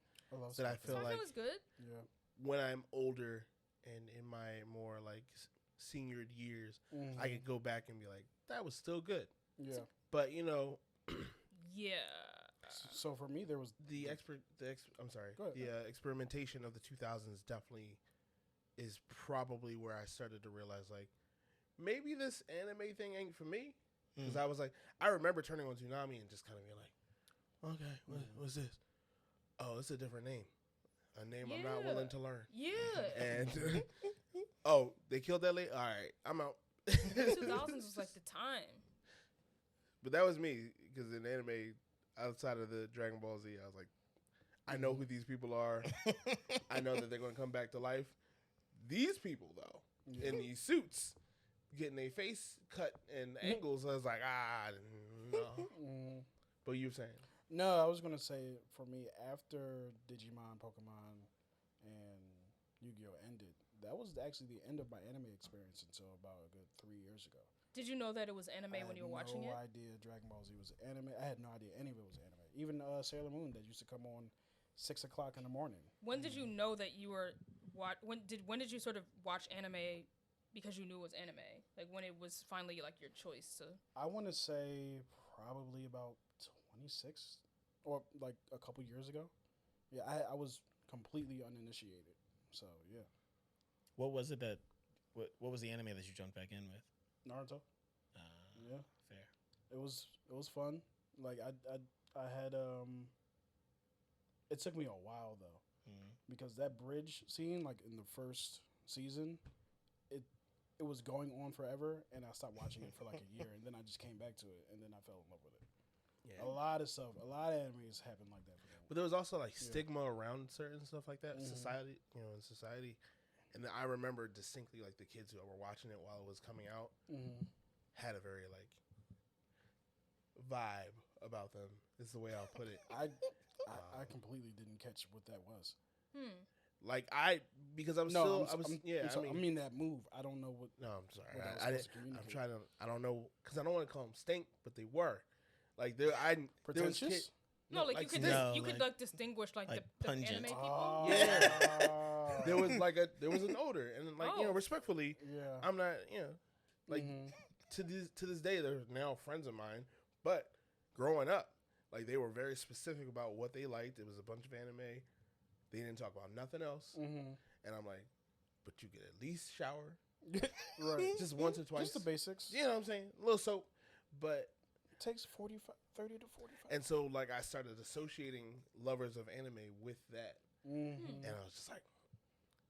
That I feel Spy like Family was good. Yeah. When I'm older and in my more like senior years, I could go back and be like, that was still good. Yeah. But you know. Yeah. So for me, there was the experimentation of the 2000s definitely is probably where I started to realize like maybe this anime thing ain't for me, because I was like, I remember turning on Toonami and just kind of being like, okay, what's this? Oh, it's a different name, a name I'm not willing to learn. Yeah. And oh, they killed that lady. All right, I'm out. The 2000s was like the time. But that was me, because in anime, outside of the Dragon Ball Z, I was like, I know who these people are. I know that they're going to come back to life. These people, though, in these suits, getting their face cut and angles, I was like, no. But you were saying? No, I was going to say, for me, after Digimon, Pokemon, and Yu-Gi-Oh! Ended, that was actually the end of my anime experience until about a good 3 years ago. Did you know that it was anime when you were watching it? I had no idea Dragon Ball Z was anime. I had no idea any of it was anime. Even Sailor Moon that used to come on 6 o'clock in the morning. When did you know that you were when did you sort of watch anime because you knew it was anime? Like when it was finally like your choice to. I want to say probably about 26 or like a couple years ago. Yeah, I was completely uninitiated. So yeah. What was it that? What was the anime that you jumped back in with? Naruto. Yeah, fair. It was fun. Like I had It took me a while though, because that bridge scene, like in the first season, it was going on forever, and I stopped watching it for like a year, and then I just came back to it, and then I fell in love with it. Yeah. A lot of animes happen like that for me. But there was also like stigma around certain stuff like that. Society, in society. And then I remember distinctly, like, the kids who were watching it while it was coming out had a very, like, vibe about them, is the way I'll put it. I completely didn't catch what that was. Like, because I'm I mean that move. I don't know what. No, I'm sorry. I'm trying to. I don't know, because I don't want to call them stink, but they were. Like, pretentious? No, like you could like distinguish like the anime people. Yeah. There was an odor, and like respectfully, I'm not like to this day they're now friends of mine, but growing up, like they were very specific about what they liked. It was a bunch of anime. They didn't talk about nothing else, and I'm like, but you could at least shower, right? Just once or twice, just the basics. You know what I'm saying? A little soap, but it takes 30 to 45. And so like I started associating lovers of anime with that, and I was just like,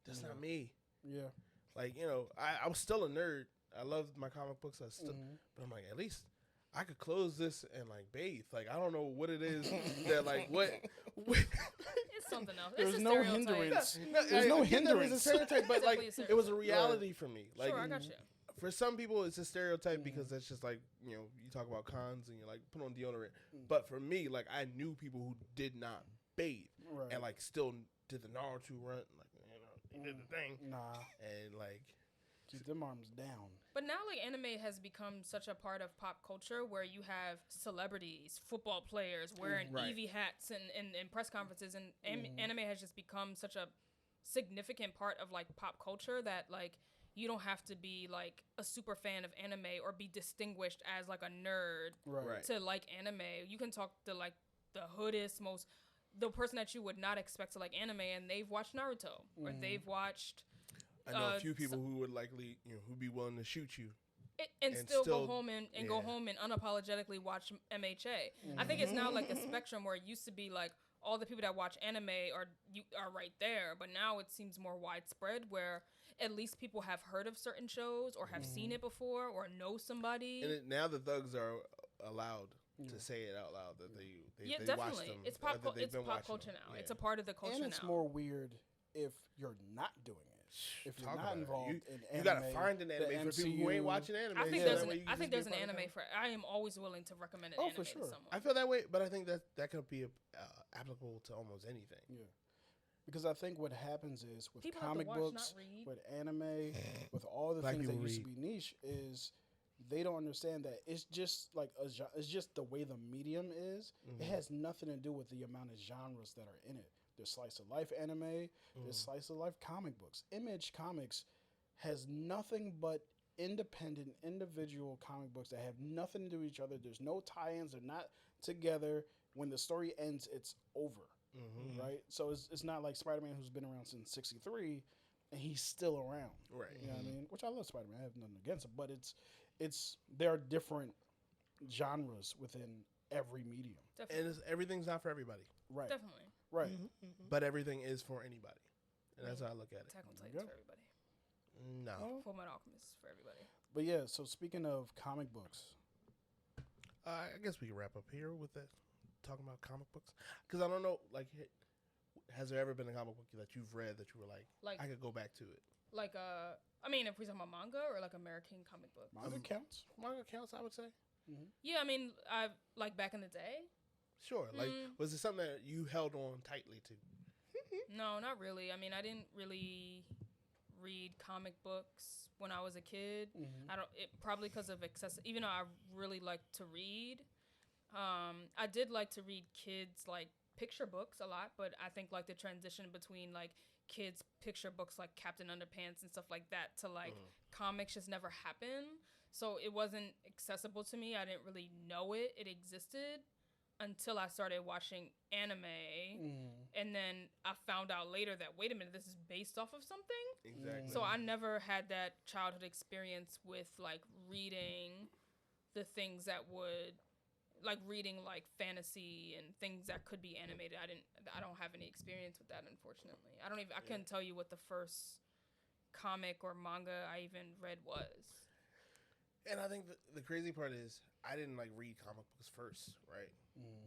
that's not me. Yeah. Like, I was still a nerd. I loved my comic books. But I'm like, at least I could close this and like bathe. Like, I don't know what it is that like what. It's something else. There's no hindrance. There's no hindrance. It's a stereotype, but like it was a reality for me. Like, sure, I got you. For some people, it's a stereotype because that's just like, you talk about cons and you're like, put on deodorant. But for me, like, I knew people who did not bathe and like still did the Naruto run. Like, they did the thing. Nah. And like, keep them arms down. But now, like, anime has become such a part of pop culture where you have celebrities, football players wearing Eevee hats and press conferences, and anime has just become such a significant part of like pop culture that like you don't have to be like a super fan of anime or be distinguished as like a nerd to like anime. You can talk to like the hoodest, the person that you would not expect to like anime, and they've watched Naruto or they've watched. I know a few people who would likely, who'd be willing to shoot you. And still go home and go home and unapologetically watch MHA. I think it's now like a spectrum where it used to be like all the people that watch anime are right there, but now it seems more widespread where at least people have heard of certain shows or have seen it before or know somebody. And now the thugs are allowed to say it out loud that they definitely watch them. It's pop culture now. Yeah. It's a part of the culture now. And it's more weird if you're not doing it. If you're Talk not about it. involved You in anime, gotta find an the anime for people who ain't MCU. watching anime. I think so there's that an way you I can think just there's be an a part of anime the for. I am always willing to recommend an Oh, anime for to sure. someone. I feel that way, but I think that could be applicable to almost anything. Yeah. Because I think what happens is with People have to comic watch, books, not read. with anime, with all the Black things that people used to be niche, is they don't understand that it's just like it's just the way the medium is. It has nothing to do with the amount of genres that are in it. There's slice of life anime, there's slice of life comic books. Image Comics has nothing but independent, individual comic books that have nothing to do with each other. There's no tie-ins. They're not together. When the story ends, it's over. Right? So it's not like Spider-Man, who's been around since '63, and he's still around. Right. You know what I mean? Which I love Spider-Man. I have nothing against him, but it's there are different genres within every medium. Definitely. And everything's not for everybody, Right. Definitely. Right. but everything is for anybody, and that's how I look at it. Attack on There Titan's you for everybody. No, Full Metal Alchemist is for everybody. But yeah, so speaking of comic books, I guess we can wrap up here with that, talking about comic books, because I don't know, like, has there ever been a comic book that you've read that you were like, Like I could go back to it? like I mean, if we're talking about manga or like American comic books. manga counts. Manga counts, I would say. Yeah, I mean, I like back in the day. Sure. Like, was it something that you held on tightly to? No, not really. I mean, I didn't really read comic books when I was a kid. I don't. Probably because of excessive. Even though I really liked to read, I did like to read kids like picture books a lot. But I think like the transition between like kids picture books like Captain Underpants and stuff like that to like comics just never happened. So it wasn't accessible to me. I didn't really know it existed until I started watching anime. And then I found out later that, wait a minute, this is based off of something? Exactly. So I never had that childhood experience with, like, reading the things that would, like, reading, like, fantasy and things that could be animated. I don't have any experience with that, unfortunately. I couldn't tell you what the first comic or manga I even read was. And I think the crazy part is I didn't like read comic books first, right?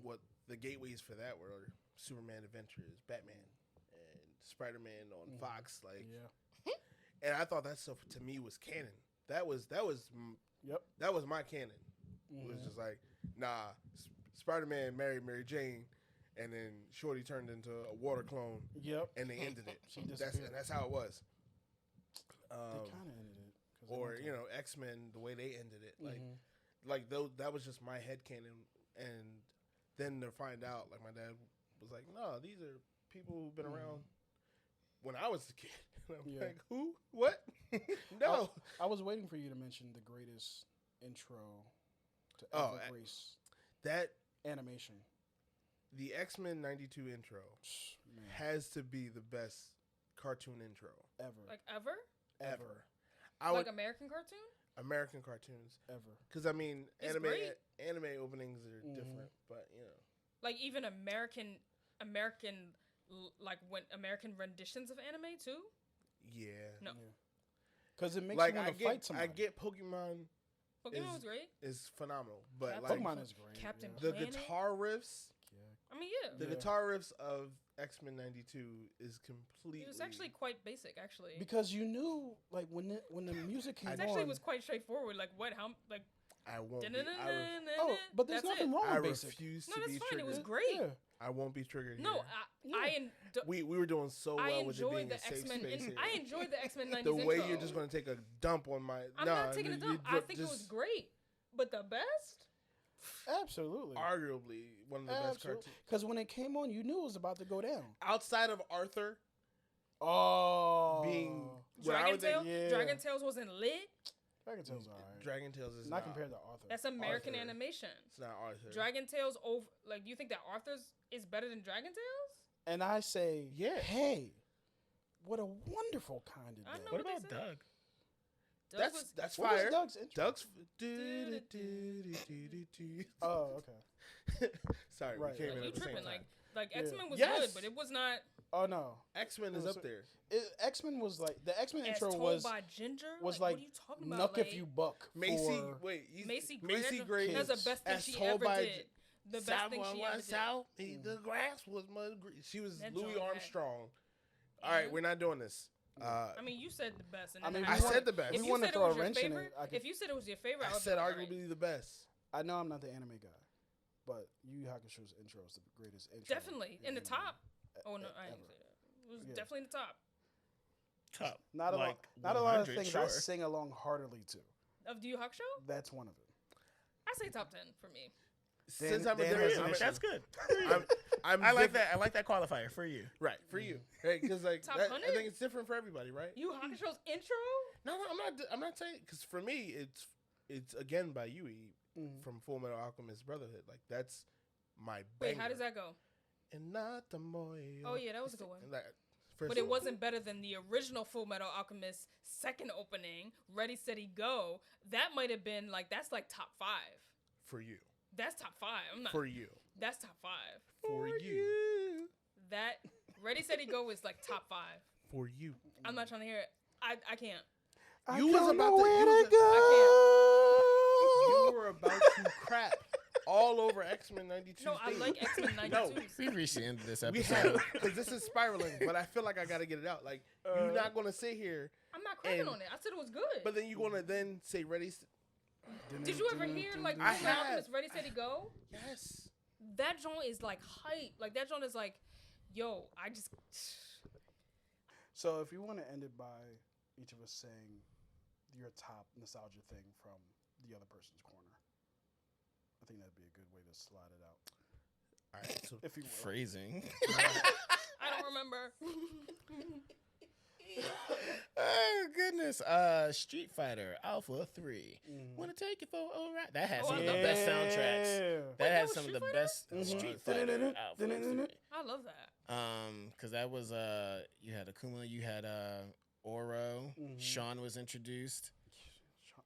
What the gateways for that were Superman Adventures, Batman, and Spider-Man on Fox, like. Yeah. And I thought that stuff to me was canon. That was my canon. It was just like, nah, Spider-Man married Mary Jane, and then Shorty turned into a water clone. Yep. And they ended it. She disappeared. That's how it was. They kind of ended it. 'Cause they Or went to- X-Men, the way they ended it, like that was just my headcanon. And then to find out, like, my dad was like, no, these are people who've been around when I was a kid. And I'm like, who? What? No. I was waiting for you to mention the greatest intro to Oh, ever grace that animation. the X-Men 92 intro Man, has to be the best cartoon intro ever. Like, ever? ever. Like American cartoon? American cartoons, Ever. because I mean, It's anime great. openings are different, but Like, even American, like, when American renditions of anime, too? yeah. No. Because it makes Like you want to fight somebody. I get Pokemon Pokemon was great. is phenomenal, but Captain like Pokemon is great. Captain the Planet? guitar riffs, I mean, yeah. the guitar riffs of X-Men 92 is completely. It was actually quite basic, actually. Because you knew, like, when the music came It on. actually was quite straightforward. Like, what? How? Like, I won't. Be, Oh, but there's That's nothing it. wrong I with basic. refuse No, to that's be fine. triggered. It was great. Yeah. I won't be triggered. No, here. we were doing so I well with it being enjoyed the a safe X-Men. space here. I enjoyed the X-Men 90s The way intro. you're just gonna take a dump on my. I'm not taking a dump. I think it was great. But the best? Absolutely. Arguably one of the best cartoons. Because when it came on, you knew it was about to go down. Outside of Arthur Oh. being what I Dragon would think, Tales? yeah. Dragon Tales wasn't lit. Dragon Tales alright. Dragon Tales is Not compared to Arthur. That's American Arthur. animation. It's not Arthur. Dragon Tales over. Like, you think that Arthur's is better than Dragon Tales? And I say, Yeah. hey, what a wonderful kind of I day. know What they about said. Doug? Doug was- That's What was fire. Doug's intro? Doug's. Oh, okay. Sorry, Right. we came Like, in you at the same tripping. time. Like Yeah. X-Men was Yes. good, but it was not Oh, no. X-Men is up there. X-Men was like, the X-Men as intro told was by Ginger. was like, like what are you talking about? Nuck like, if you buck. Macy, for, wait, Macy Macy Gray. Gray. That's the best thing as she told ever by did. The best thing she ever did. South, the grass was mud green. She was That Louis joint had- Armstrong. All right, we're not doing this. I mean, you said the best. And I then mean, I said the best. If We you wanna said it throw a was your wrench in it, favorite, I could- if you said it was your favorite, I I would said be like, all right. arguably the best. I know I'm not the anime guy, but Yu Yu Hakusho's intro is the greatest intro. Definitely in the top. Oh no, I didn't ever. say that. It was Yeah. definitely in the top Top. Not a like lot. Not a lot of 100, things sure. I sing along heartily to. of the Yu Yu Hakusho. That's one of them. I say top 10 for me. Since I'm a Dan different, has an I'm, issue. That's good. I'm I like different- that. I like that qualifier for you. Right for you, right? Because like Top that, I 100? think it's different for everybody, right? Yu Yu Hakusho's intro. No, I'm not saying because for me, it's again by Yui from Full Metal Alchemist Brotherhood. Like that's my. Wait, banger. how does that go? And not the more. Oh yeah, that was a good one. Like, But it wasn't better than the original Full Metal Alchemist second opening, Ready Steady Go. That might have been like that's like top 5. for you. That's top 5. I'm not. For you. That's top 5. For you. That Ready Steady Go is like top 5. For you. I'm not trying to hear it. I can't. You was don't about know to. where You, to go. you were about to crap all over X-Men 92. No, I like X-Men 92. No. We've reached the end of this We episode. have because this is spiraling, but I feel like I got to get it out. Like you're not gonna sit here, I'm not crapping And- on it. I said it was good. but then you gonna then say ready. Did you ever hear like Full I Metal have. Alchemist Ready Steady Go? Yes. That joint is like hype. Like that joint is like, yo, I just. So if you want to end it by each of us saying your top nostalgia thing from the other person's corner, I think that'd be a good way to slide it out. All right. So If you will. Phrasing. I don't remember. Oh goodness. Street Fighter Alpha 3. Wanna take it for a ride? That had some of the best soundtracks. That that had was some of Street the Fighter? best Street Fighter Alpha 3. I love that. Cause that was you had Akuma, you had Oro, Sean was introduced.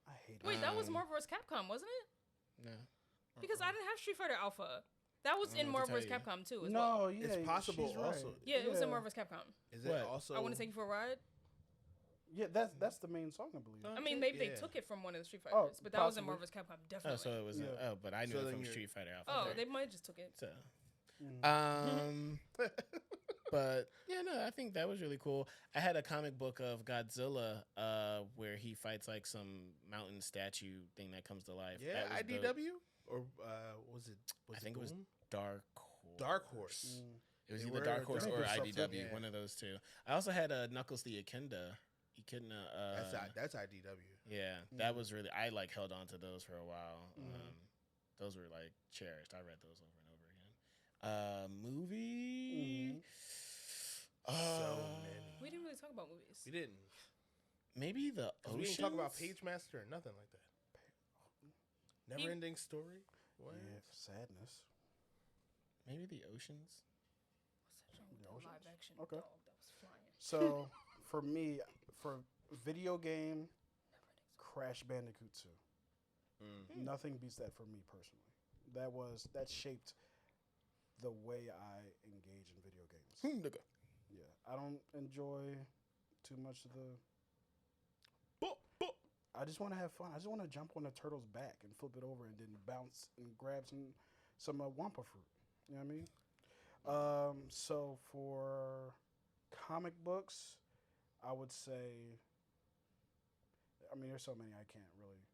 I hate it. Wait, that was Marvel vs. Capcom, wasn't it? No. Because I didn't have Street Fighter Alpha. That was I don't in know what to Marvel vs. tell Capcom too. As well. No, yeah, It's possible she's right. also. Yeah, it was in Marvel vs. Capcom. is it What? also? I want to take you for a ride. Yeah, that's the main song, I believe. I mean, maybe they Yeah. took it from one of the Street Oh, Fighters, but that was in possibly. Marvel vs. Capcom, Oh, definitely. so it was. Yeah. But I knew So it then from you're- Street Fighter Alpha. Oh, 3. they might have just took it. So, Mm. but yeah, no, I think that was really cool. I had a comic book of Godzilla, where he fights like some mountain statue thing that comes to life. Yeah, That was dope. IDW or was it? I think it was Boom? Dark Horse. Dark Horse. It was They either were Dark Horse Dark or Horse stuff, IDW, yeah. one of those two. I also had Knuckles the Echidna. That's IDW. Yeah, that was really. I like held on to those for a while. Those were like cherished. I read those over and over again. Movie. So many. We didn't really talk about movies. We didn't. Maybe the 'Cause Oceans. we didn't talk about Page Master or nothing like that. Never ending story. What? Yeah, sadness. Maybe the Oceans. What's that joint with the Oceans? live action Okay. dog that was flying? So for me, for video game, Crash Bandicoot 2. Nothing beats that for me personally. That shaped the way I engage in video games. Nigga. Yeah, I don't enjoy too much of the. I just want to have fun. I just want to jump on a turtle's back and flip it over and then bounce and grab some Wampa fruit. You know what I mean? So for comic books, I would say. I mean, there's so many I can't really.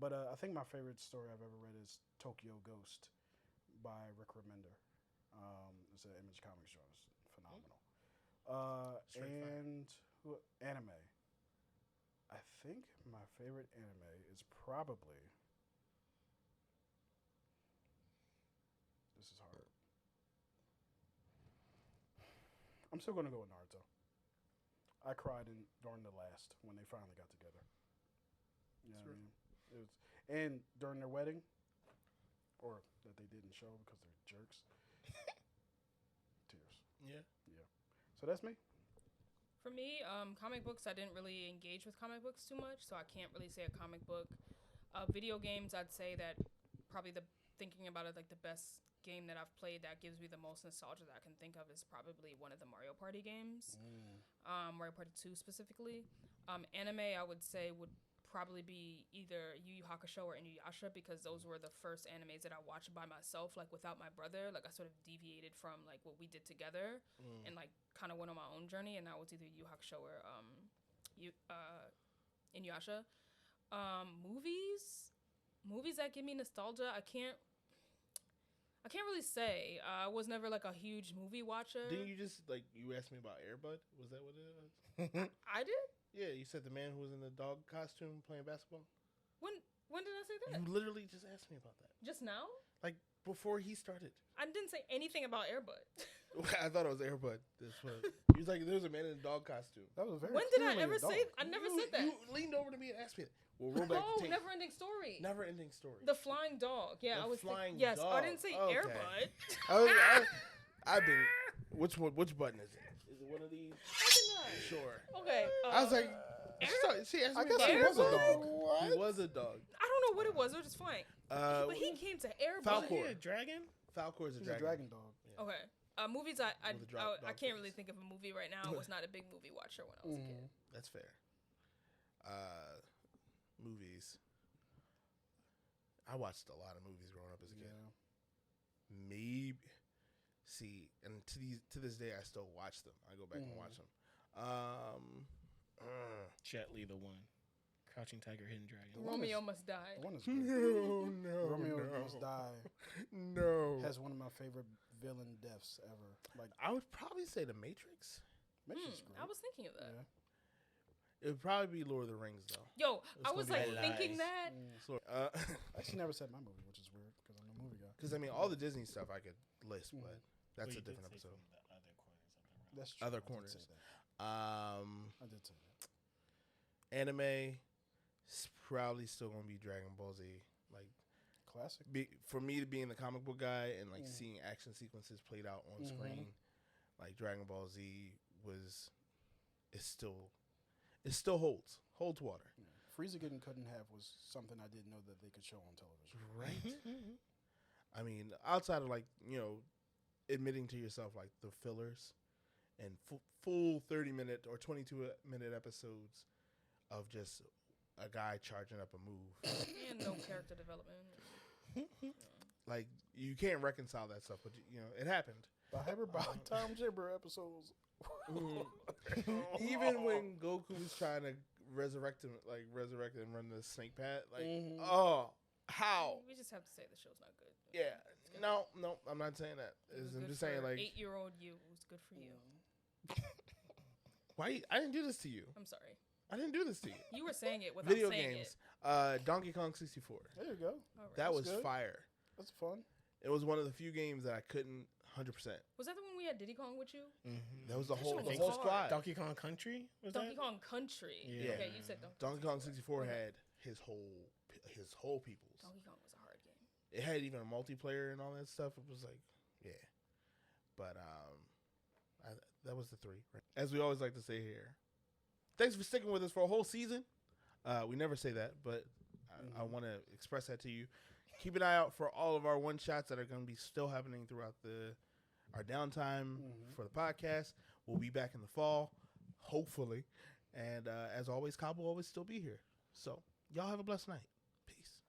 But I think my favorite story I've ever read is Tokyo Ghost by Rick Remender. It's an Image Comics joint. It's phenomenal. And anime. I think my favorite anime is probably. This is hard. I'm still going to go with Naruto. I cried during the last when they finally got together. You know what I mean? And during their wedding, or that they didn't show because they're jerks. Tears. Yeah. So that's me. For me, comic books, I didn't really engage with comic books too much, so I can't really say a comic book. Video games, I'd say that probably thinking about it, like the best game that I've played that gives me the most nostalgia that I can think of is probably one of the Mario Party games, Mario Party 2 specifically. Anime, I would say would probably be either Yu Yu Hakusho or Inuyasha, because those were the first animes that I watched by myself, like without my brother. Like I sort of deviated from like what we did together and like kind of went on my own journey, and that was either Yu Yu Hakusho or Inuyasha. Movies that give me nostalgia, I can't really say. I was never like a huge movie watcher. Didn't you just you asked me about Air Bud? Was that what it was? I did? Yeah, you said the man who was in the dog costume playing basketball. When did I say that? You literally just asked me about that. Just now? Like before he started. I didn't say anything about Air Bud. I thought it was Air Bud. That's what he was like. There was a man in a dog costume. That was very. When did I clearly ever a dog. say? I never said that. You leaned over to me and asked me that. Well, roll back Oh, the tape. Never Ending Story. Never ending story. The flying dog. Yeah, The I was flying yes, dog. I didn't say Air Okay. Bud. I've been. Which button is it? Is it one of these? Sure. Okay. I was like, Air- she asked I me guess about he Air was a Bud. dog. He was a dog. I don't know what it was. It was just flying. But he came to Air Bud. Falcor. a dragon? Falcor is a He's dragon. a dragon dog. Okay. Movies. I With the dog can't really face. think of a movie right now. I was not a big movie watcher when I was a kid. That's fair. Movies. I watched a lot of movies growing up as a kid. Yeah. Maybe. See, and to this day, I still watch them. I go back and watch them. Jet Li, the one. Crouching Tiger, Hidden Dragon. Romeo Must Die. The one is good. No, Romeo Must Die No. has one of my favorite villain deaths ever. Like I would probably say The Matrix. Matrix is great. I was thinking of that. Yeah. It would probably be Lord of the Rings, though. Yo, I gonna was be like my thinking lies. that. So, I actually never said my movie, which is weird because I'm a movie guy. because I mean, all the Disney stuff I could list, but that's Well, a you did different say episode. from the other corners of the realm. That's true. Other I did corners. say that. I did say that. Anime is probably still gonna be Dragon Ball Z. Like, Classic. for me to be in the comic book guy and like seeing action sequences played out on screen, like Dragon Ball Z it still holds water. Yeah. Frieza getting cut in half was something I didn't know that they could show on television. Right. I mean, outside of admitting to yourself the fillers and full 30-minute or 22-minute episodes of just a guy charging up a move. And no character development. Like, you can't reconcile that stuff, but it happened. The hyperbolic Tom Jibber episodes. Even when Goku was trying to resurrect and run the snake pad, how? We just have to say the show's not good. Yeah, no, I'm not saying that. I'm just saying 8-year-old you. It was good for you. why? I didn't do this to you. I'm sorry. I didn't do this to you. You were saying it without Video saying games. it. Donkey Kong 64. There you go. All right. That was good. fire. That's fun. It was one of the few games that I couldn't 100%. Was that the one we had Diddy Kong with you? That was the That whole shit was hard. squad. Donkey Kong Country? Was Donkey that? Kong Country. Yeah. Okay, you said Donkey Kong 64 had his whole peoples. Donkey Kong was a hard game. It had even a multiplayer and all that stuff. It was like, yeah. But that was the 3. Right? As we always like to say here, thanks for sticking with us for a whole season. We never say that, but I want to express that to you. Keep an eye out for all of our one-shots that are going to be still happening throughout our downtime for the podcast. We'll be back in the fall, hopefully. And as always, Cobb will always still be here. So y'all have a blessed night. Peace.